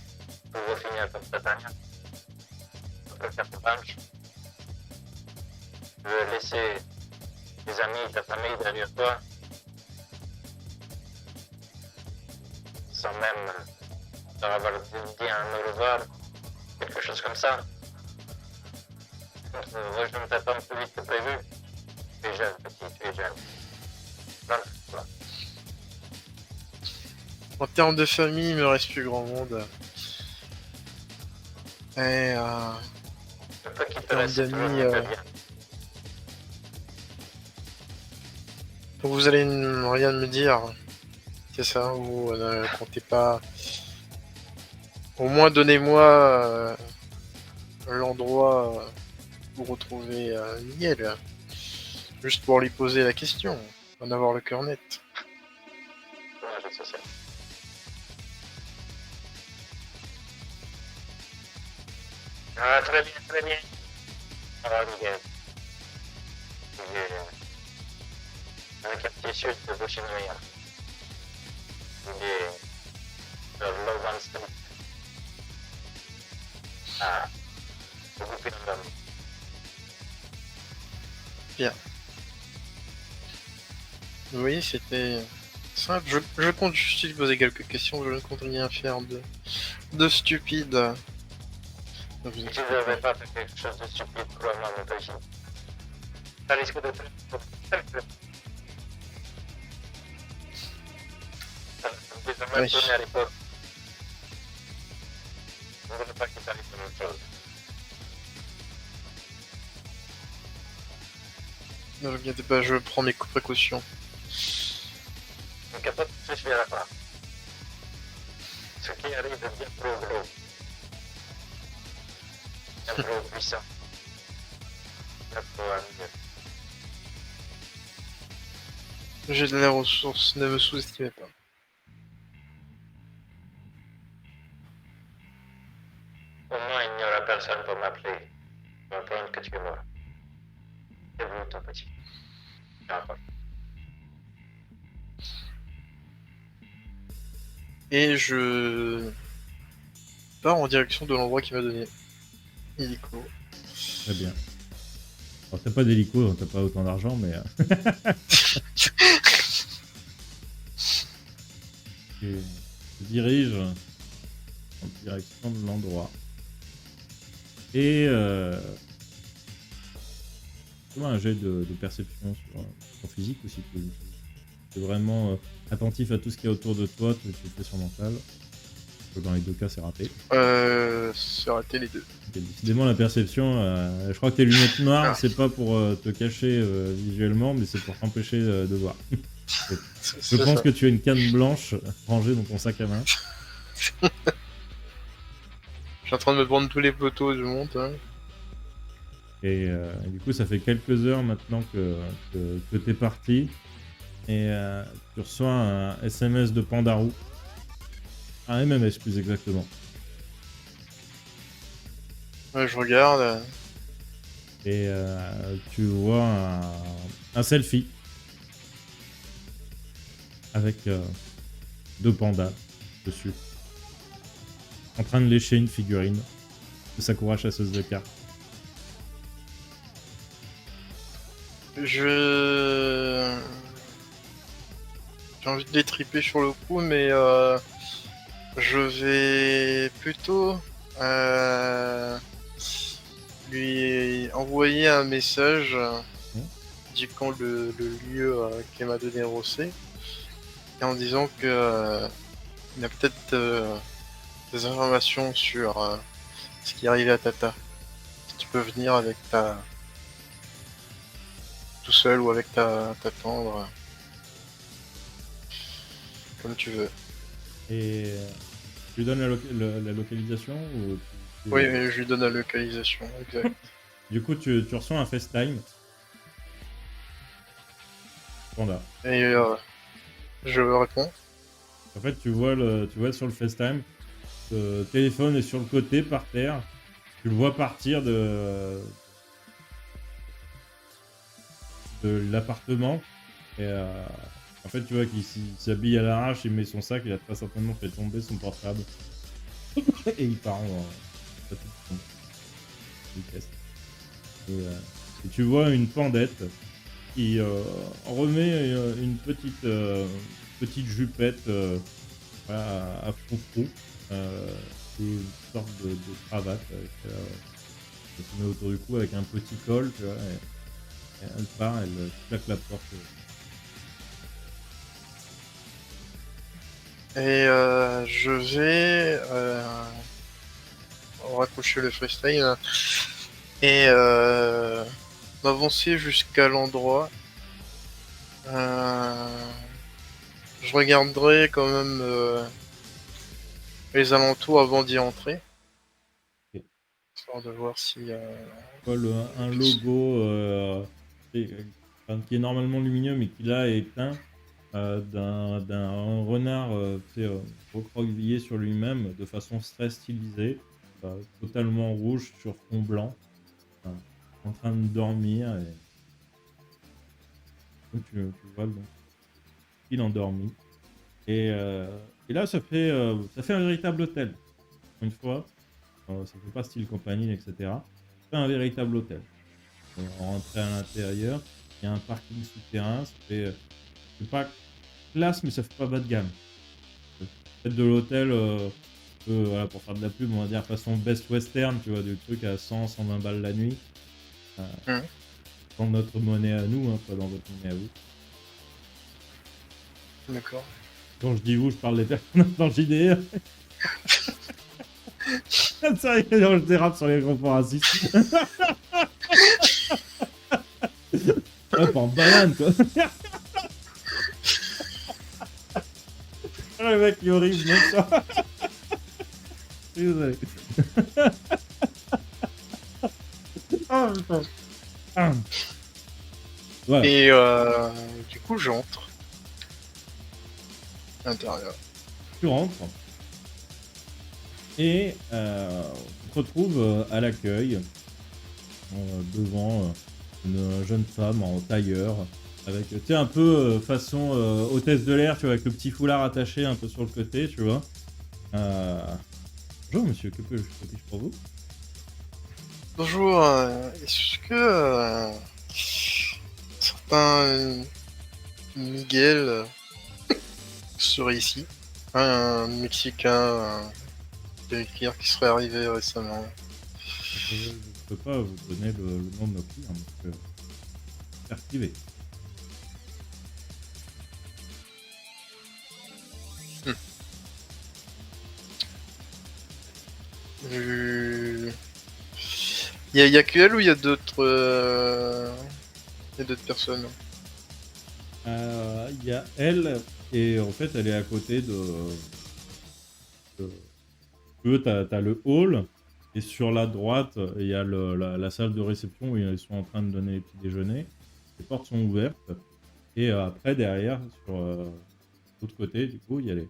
Tu veux finir comme Tatania. Tu veux faire ton punch. Tu veux laisser tes amis, ta famille derrière toi. Sans même leur avoir dit un au revoir, quelque chose comme ça. Rejoindre ta femme plus vite que prévu. Tu es jeune, petit, tu es jeune. Non, toi. En termes de famille, il me reste plus grand monde. Et Le peu qui te termes reste, c'est toujours d'amis, mieux que rien. donc vous allez rien me dire, c'est ça? Ou ne comptez pas... Au moins donnez-moi l'endroit où retrouver Niel. Juste pour lui poser la question, en avoir le cœur net. Dommage social. Ah, très bien, très bien. Alors, Miguel. Il est dans le quartier sud de Bushinoya. Il est sur Lowan Street. Ah, beaucoup plus dans l'homme. Oui, c'était simple. Je compte juste lui poser quelques questions, je ne compte rien faire de stupide. Ne vous Si tu inquiétez ne pas. devais pas faire quelque chose de stupide, crois-moi, mon petit. Ça risque de te... Désormais, Oui. retourner à l'époque. Je ne voudrais pas qu'il t'arrive la même chose. Ne vous inquiétez pas, je prends mes précautions. Un capote ne suffira pas. Ce qui arrive est bien trop gros. Bien trop puissant. Bien trop amieux. J'ai de la ressource, ne me sous-estimez pas. Au moins, il n'y aura personne pour m'appeler. Pour apprendre que tu es mort. C'est vous, ton petit. D'accord. Et je pars en direction de l'endroit qu'il m'a donné. Illico. Très bien. Alors, t'as pas d'hélico, t'as pas autant d'argent, mais... tu te diriges en direction de l'endroit. Et... fais-moi un jet de perception sur ton physique aussi. Tu es vraiment attentif à tout ce qui est autour de toi, tu le fais sur mental. Dans les deux cas, c'est raté. C'est raté les deux. Ok, décidément, la perception, je crois que tes lunettes noires, Ah. c'est pas pour te cacher visuellement, mais c'est pour t'empêcher de voir. Je pense que tu as une canne blanche rangée dans ton sac à main. Je suis en train de me prendre tous les poteaux du monde. Hein. Et du coup, ça fait quelques heures maintenant que t'es parti. Et tu reçois un SMS de Pandarou. Un MMS plus exactement. Ouais, je regarde. Et tu vois un selfie avec deux pandas dessus, en train de lécher une figurine de Sakura chasseuse de cartes. J'ai envie de les triper sur le coup, mais je vais plutôt lui envoyer un message indiquant le lieu qu'elle m'a donné Rossé et en disant que il y a peut-être des informations sur ce qui est arrivé à Tata. Si tu peux venir avec tout seul ou avec ta tendre, comme tu veux. Et tu lui donnes la localisation ou Oui, mais je lui donne la localisation, exact. Du coup, tu reçois un FaceTime Panda. Et je réponds. En fait, tu vois sur le FaceTime, le téléphone est sur le côté par terre. Tu le vois partir de l'appartement. Et en fait, tu vois qu'il s'habille à l'arrache, il met son sac, il a très certainement fait tomber son portable. Et il part à toute vitesse. Et tu vois une pandette qui remet une petite jupette voilà, à frou-frou. Et une sorte de cravate qu'elle se met autour du cou avec un petit col, tu vois. Et elle part, elle claque la porte. Et je vais raccrocher le freestyle et m'avancer jusqu'à l'endroit. Je regarderai quand même les alentours avant d'y entrer. Ok. Histoire de voir si... Tu vois un logo qui est normalement lumineux mais qui là est éteint d'un renard recroquevillé sur lui-même de façon très stylisée, totalement rouge sur fond blanc, en train de dormir. Et donc tu vois donc, il endormi. Et là, ça fait un véritable hôtel. Une fois, ça fait pas style compagnie, etc. Ça fait un véritable hôtel. On rentrait à l'intérieur, il y a un parking souterrain, ça fait c'est pas classe, mais ça fait pas bas de gamme. Peut-être de l'hôtel, voilà, pour faire de la pub, on va dire façon Best Western, tu vois, du truc à 100, 120 balles la nuit. Dans notre monnaie à nous, hein, pas dans votre monnaie à vous. D'accord. Quand je dis vous, je parle des personnes dans le JDR. Ça y est, je dérape sur les corporatistes. Ouais, pas en banane, quoi. Le mec, il est horrible, mec, ça. Désolé. Oh, putain. Ah. Voilà. Et du coup, j'entre à l'intérieur. Tu rentres et on te retrouve à l'accueil devant une jeune femme en tailleur avec, tu sais, un peu façon hôtesse de l'air, tu vois, avec le petit foulard attaché un peu sur le côté, tu vois. Bonjour monsieur, que puis-je pour vous? Bonjour, est-ce que certain Miguel serait ici? Un Mexicain qui serait arrivé récemment. Je ne peux pas vous donner le nom de nos clients, monsieur. C'est privé. Y a que elle ou y a d'autres personnes? Il y a elle, et en fait, elle est à côté de- Tu veux, t'as le hall, et sur la droite, il y a la salle de réception où ils sont en train de donner les petits déjeuners. Les portes sont ouvertes, et après, derrière, sur l'autre côté, du coup, il y a les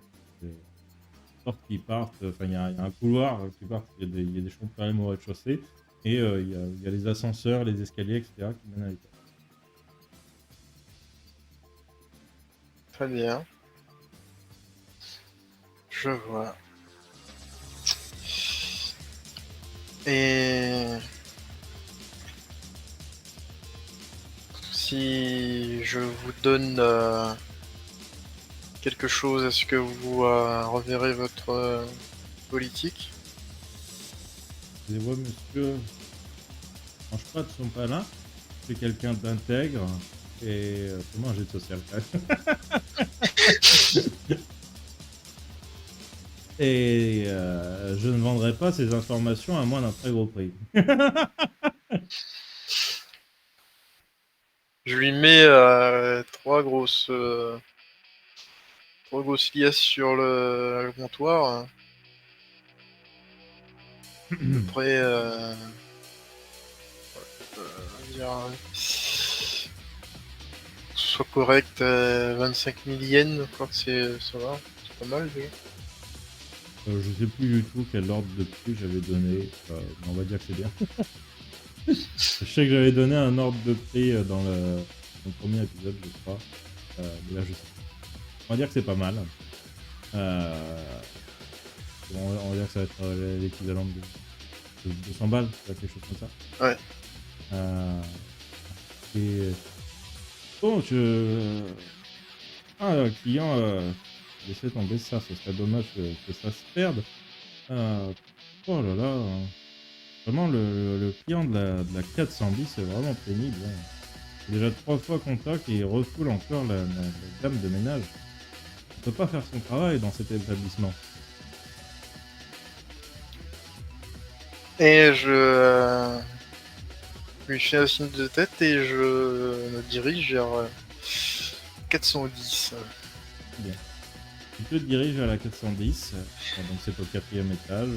portes qui partent, enfin, il y a un couloir qui part, il y a des chambres quand même au rez-de-chaussée, et il y a les ascenseurs, les escaliers, etc., qui mènent à l'étage. Très bien. Je vois. Et si je vous donne quelque chose, est-ce que vous reverrez votre politique? Excusez-moi, monsieur, je mange pas de son pain. C'est quelqu'un d'intègre et comment un jet de social quand même. Et je ne vendrai pas ces informations à moins d'un très gros prix. Je lui mets trois grosses liasses sur le comptoir. À peu près dire soit correct, 25 000 yens, je crois que ça va, c'est pas mal déjà. Je sais plus du tout quel ordre de prix j'avais donné, mais on va dire que c'est bien. Je sais que j'avais donné un ordre de prix dans le premier épisode, je crois. Mais là, je sais pas. On va dire que c'est pas mal. On va dire que ça va être l'équivalent de 200 balles, quelque chose comme ça. Ouais. Et bon, le client, laissez tomber ça, ce serait dommage que ça se perde. Oh là là, vraiment le client de la 410 c'est vraiment pénible. Hein. C'est déjà 3 fois qu'on toque et il refoule encore la gamme de ménage. On peut pas faire son travail dans cet établissement. Et je lui fais un signe de tête et je me dirige vers 410. Bien. Tu te diriges vers la 410, donc c'est au 4e étage,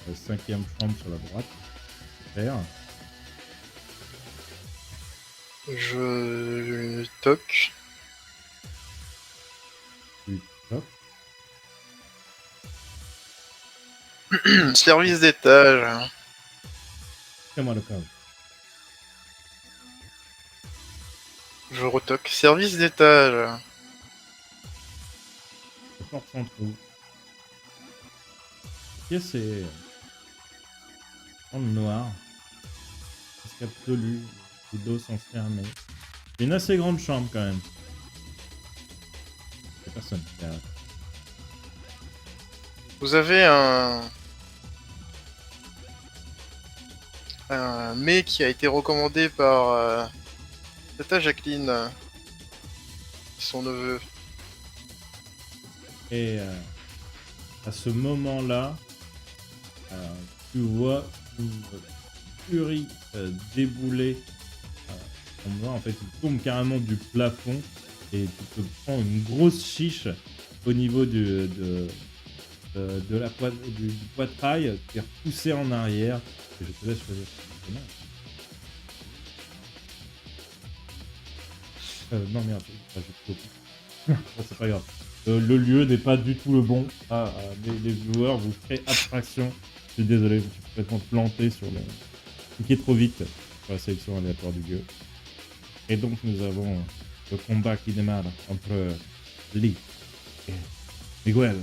5e chambre sur la droite. Super. Je toque. Tu toques. Service d'étage. Fais-moi le code. Je retoque. Service d'étage. La porte s'entrouvre. La pièce est en noir. Presque absolu. Les dos sont fermés. C'est une assez grande chambre quand même. Il y a personne. Vous avez un mets qui a été recommandé par Tata Jacqueline, son neveu. Et à ce moment-là, tu vois une furie débouler. On voit en fait, il tombe carrément du plafond et tu te prends une grosse chiche au niveau de la du poitrail, tu es repoussé en arrière. Et je te laisse choisir. Non merde, j'ai tout. Bon, c'est pas grave. Le lieu n'est pas du tout le bon. Les viewers vous ferez abstraction. Je suis désolé, je me suis complètement planté sur le. Cliqué trop vite sur la sélection aléatoire du lieu. Et donc nous avons le combat qui démarre entre Lee et Miguel.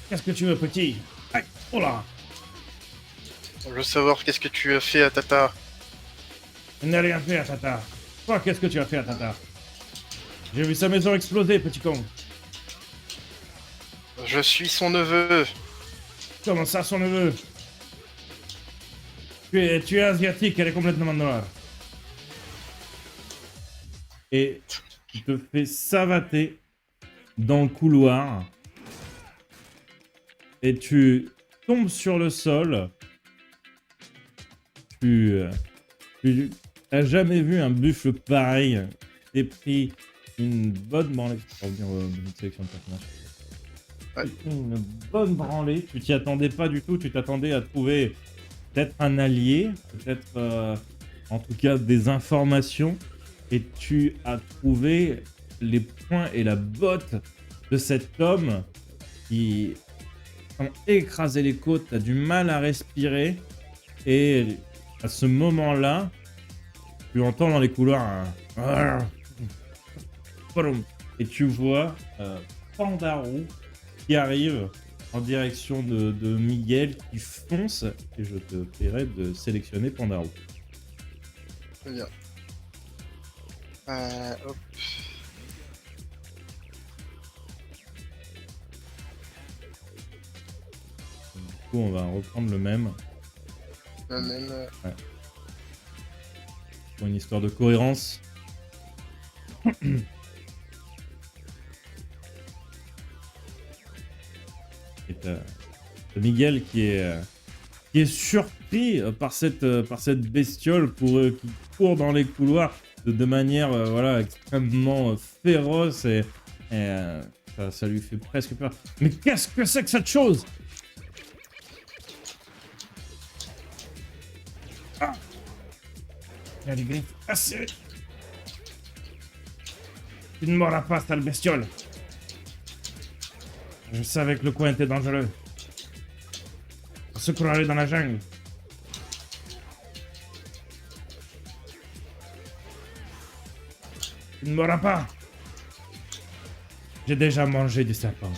Qu'est-ce que tu veux, petit? Aïe, oh là! Je veux savoir qu'est-ce que tu as fait à Tata. Je n'ai rien fait à Tata. Toi, qu'est-ce que tu as fait à Tata? J'ai vu sa maison exploser, petit con. Je suis son neveu. Comment ça, son neveu? Tu es asiatique, elle est complètement noire. Et tu te fais savater dans le couloir. Et tu tombes sur le sol. Tu n'as jamais vu un buffle pareil. T'es pris une bonne branlée. Tu vas revenir une sélection de personnages. Ouais. Une bonne branlée. Tu t'y attendais pas du tout. Tu t'attendais à trouver peut-être un allié, peut-être en tout cas des informations. Et tu as trouvé les poings et la botte de cet homme qui ont écrasé les côtes. Tu as du mal à respirer. Et à ce moment-là, tu entends dans les couloirs un... Et tu vois Pandaro qui arrive en direction de Miguel qui fonce. Et je te prierai de sélectionner Pandaro. Très bien. Hop. Du coup, on va reprendre le même. Même. Ouais. Pour une histoire de cohérence. Et t'as Miguel qui est surpris par cette bestiole qui court dans les couloirs de manière voilà, extrêmement féroce et ça lui fait presque peur. Mais qu'est-ce que c'est que cette chose? Il y a les griffes assez. Tu ne m'auras pas, sale bestiole. Je savais que le coin était dangereux. On se croirait dans la jungle. Tu ne m'auras pas. J'ai déjà mangé du serpent.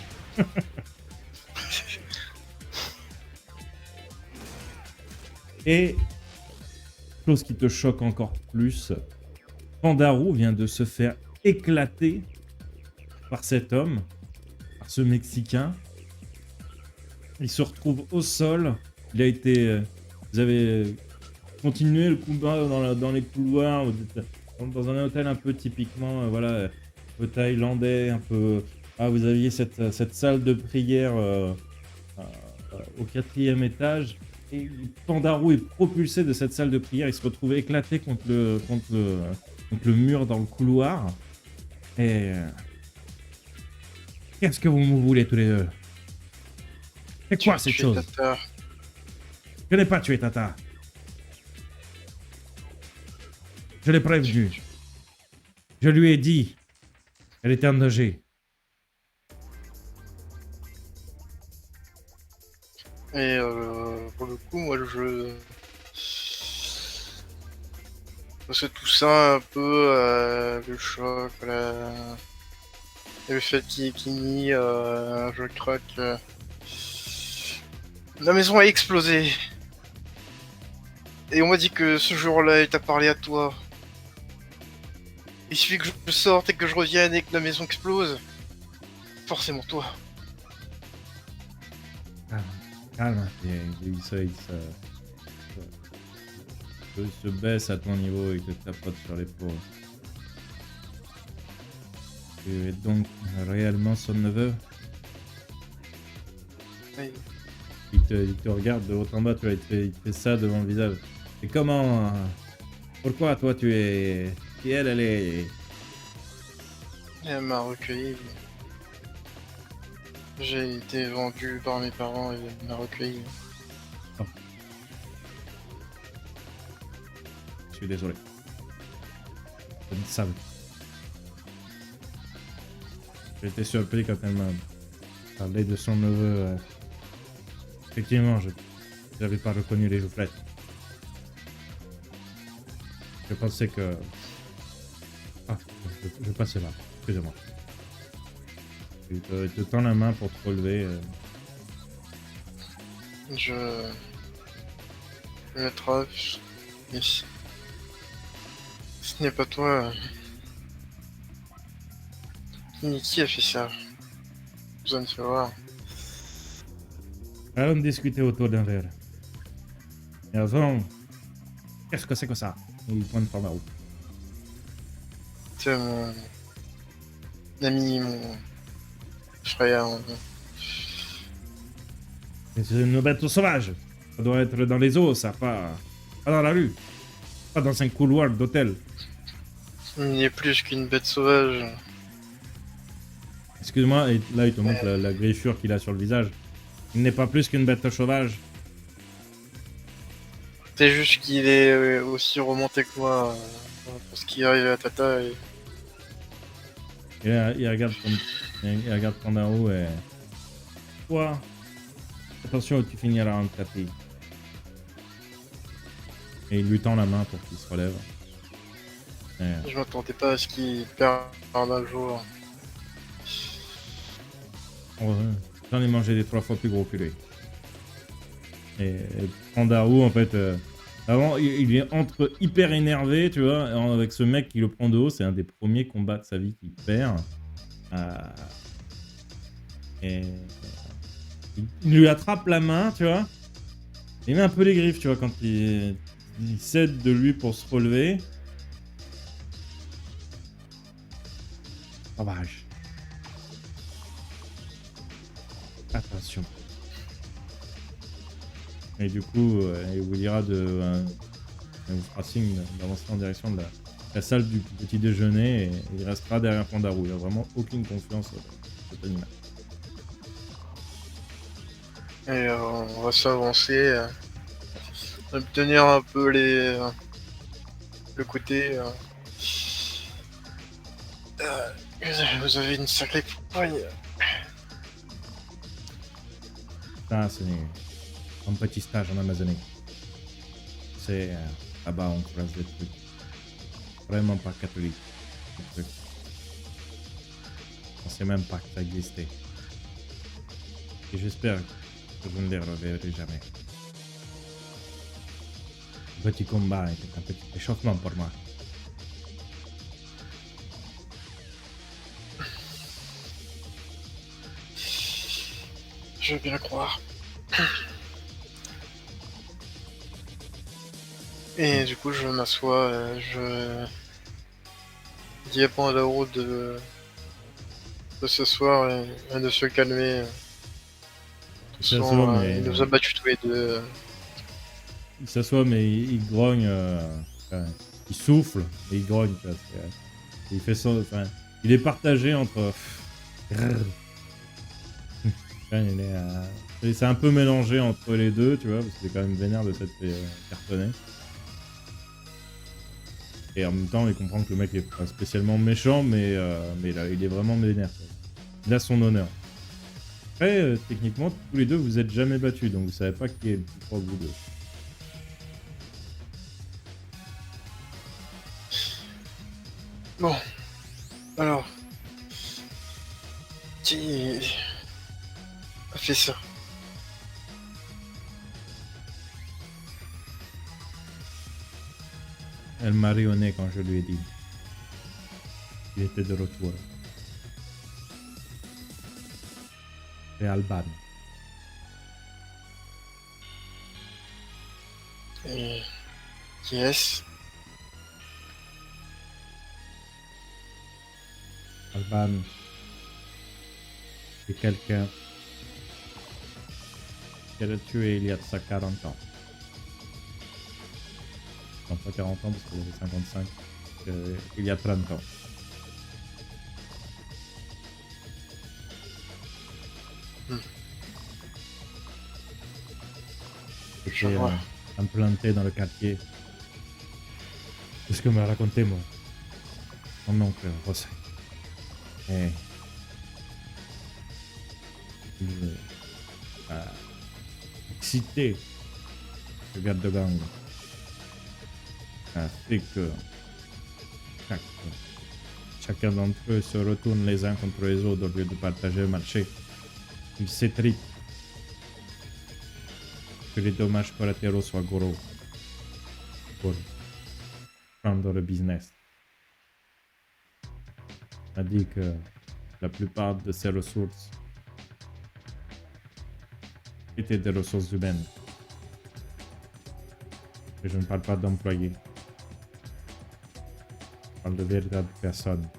Et, chose qui te choque encore plus, Pandarou vient de se faire éclater par cet homme, par ce Mexicain. Il se retrouve au sol. Il a été... vous avez continué le combat dans les couloirs. Vous êtes dans un hôtel un peu typiquement, voilà, un peu thaïlandais, un peu... Ah, vous aviez cette salle de prière au 4e étage. Et Pandarou est propulsé de cette salle de prière. Il se retrouve éclaté contre le mur dans le couloir. Et... qu'est-ce que vous me voulez tous les deux? C'est quoi cette chose? Tata. Je n'ai pas tué Tata. Je l'ai prévenu. Je lui ai dit. Elle était en danger. Et pour le coup, moi parce que tout ça, un peu le choc, le fait qu'il nie, je crois que la maison a explosé. Et on m'a dit que ce jour-là, il t'a parlé à toi. Il suffit que je sorte et que je revienne et que la maison explose. Forcément toi. Calme. Il se baisse à ton niveau et te tapote sur l'épaule. Tu es donc réellement son neveu? Oui. Il te regarde de haut en bas, tu vois, il te fait ça devant le visage. Et comment... pourquoi toi tu es... Et elle est... Elle m'a recueilli. J'ai été vendu par mes parents et elle m'a recueilli. Je suis désolé. Je ne savais pas. J'ai été surpris quand elle m'a parlé de son neveu. Effectivement, je n'avais pas reconnu les joufflettes. Je pensais que... Ah, je passais là. Excusez-moi. Il te tend la main pour te relever. Je l'attrape. Et ce n'est pas toi. Qui a fait ça? Vous allez me faire voir. Allons discuter autour d'un verre. Et avant... Qu'est-ce que c'est que ça? Il pointe par la route. C'est mon ami, mon frère. C'est une bête sauvage. Ça doit être dans les eaux, ça, pas dans la rue. Pas dans un couloir d'hôtel. Il n'est plus qu'une bête sauvage. Excuse-moi, et là il te montre la griffure qu'il a sur le visage. Il n'est pas plus qu'une bête sauvage. C'est juste qu'il est aussi remonté que moi pour ce qui arrive à Tata. Et... il regarde Pandarou et... Toi, attention ou tu finiras en tapis. Et il lui tend la main pour qu'il se relève. Et... je m'attendais pas à ce qu'il perde un jour. J'en ai mangé des 3 fois plus gros que lui. Et Pandarou, en fait, avant, il est entre hyper énervé, tu vois, avec ce mec qui le prend de haut. C'est un des premiers combats de sa vie qu'il perd. Et il lui attrape la main, tu vois. Il met un peu les griffes, tu vois, quand il cède de lui pour se relever. Sauvage. Attention. Et du coup, il vous dira il vous fera signe d'avancer en direction de la salle du petit déjeuner et il restera derrière Pandarou. Il n'a vraiment aucune confiance dans cet animal. Et on va s'avancer, obtenir un peu le côté... vous avez une sacrée poigne. Ça, c'est un petit stage en Amazonie. C'est là-bas, on croise des trucs vraiment pas catholiques. Des trucs. On sait même pas que ça existait. Et j'espère que je ne les reverrai jamais. Le petit combat était un petit échauffement pour moi. Je veux bien le croire. Et du coup, je m'assois, je dis à Pandao de s'asseoir et de se calmer. De toute Il façon, s'assoit, mais il nous a battus tous les deux. il s'assoit, mais il grogne. Enfin, il souffle, et il grogne. Tu vois, il fait ça. Enfin, il est partagé entre. C'est un peu mélangé entre les deux, tu vois, parce que c'est quand même vénère de s'être fait cartonner. Et en même temps, il comprend que le mec est pas spécialement méchant, mais là, il est vraiment vénère. Quoi. Il a son honneur. Après, techniquement, tous les deux, vous êtes jamais battus, donc vous savez pas qui est le plus fort de vous deux. Bon, alors... Qui a fait ça? Elle m'a rayonné quand je lui ai dit. Il était de retour. C'est Alban. Et... Qui est-ce? Alban, c'est quelqu'un qu'elle a tué il y a de ça 40 ans. Non, pas 40 ans parce qu'elle avait 55. Il y a 30 ans. Je C'était vois. implanté dans le quartier. C'est ce que m'a raconté mon oncle José. Et il a excité le garde de gang. A fait que chacun d'entre eux se retourne les uns contre les autres au lieu de partager le marché. Ils s'étrippent. Que les dommages collatéraux soient gros pour prendre le business. On a dit que la plupart de ces ressources étaient des ressources humaines. Et je ne parle pas d'employés. Je parle de véritables personnes.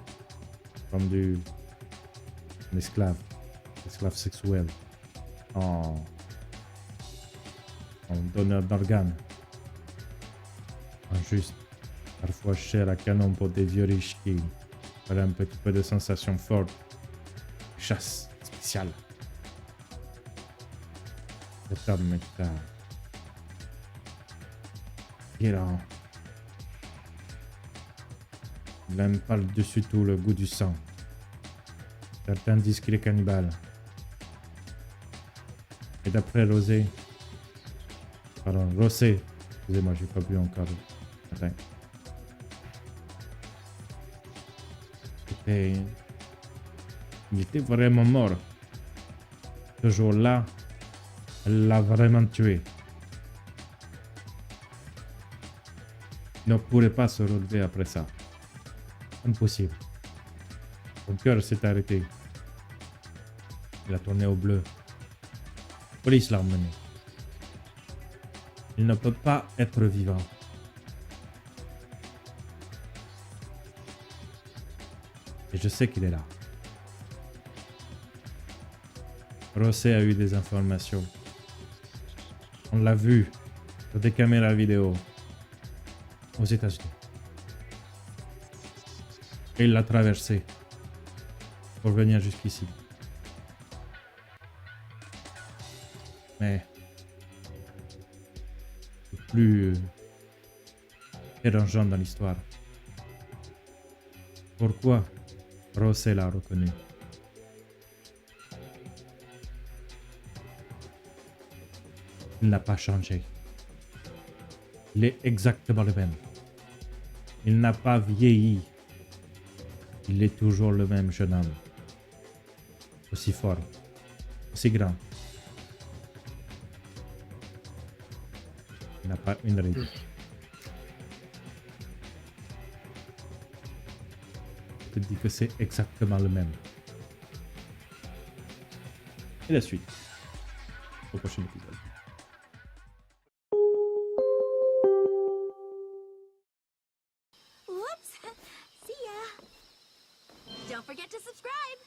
Vendues en esclaves sexuels, en donneurs d'organes, en juste, parfois cher à canon pour des vieux riches qui veulent un petit peu de sensation forte, chasse spéciale. Cet homme est violent. Il aime par-dessus tout le goût du sang. Certains disent qu'il est cannibale. Et d'après Rosé, excusez-moi, j'ai pas bu encore. Attends. Il était vraiment mort. Ce jour-là, elle l'a vraiment tué. Il ne pourrait pas se relever après ça. Impossible. Son cœur s'est arrêté. Il a tourné au bleu. La police l'a emmené. Il ne peut pas être vivant. Et je sais qu'il est là. Rosé a eu des informations. On l'a vu sur des caméras vidéo aux États-Unis. Et il l'a traversé pour venir jusqu'ici. Mais le plus dérangeant dans l'histoire. Pourquoi Rosé l'a reconnu? Il n'a pas changé. Il est exactement le même. Il n'a pas vieilli. Il est toujours le même jeune homme. Aussi fort, aussi grand. Il n'a pas une ride. Je te dis que c'est exactement le même. Et la suite au prochain épisode. Whoops! See ya! Don't forget to subscribe!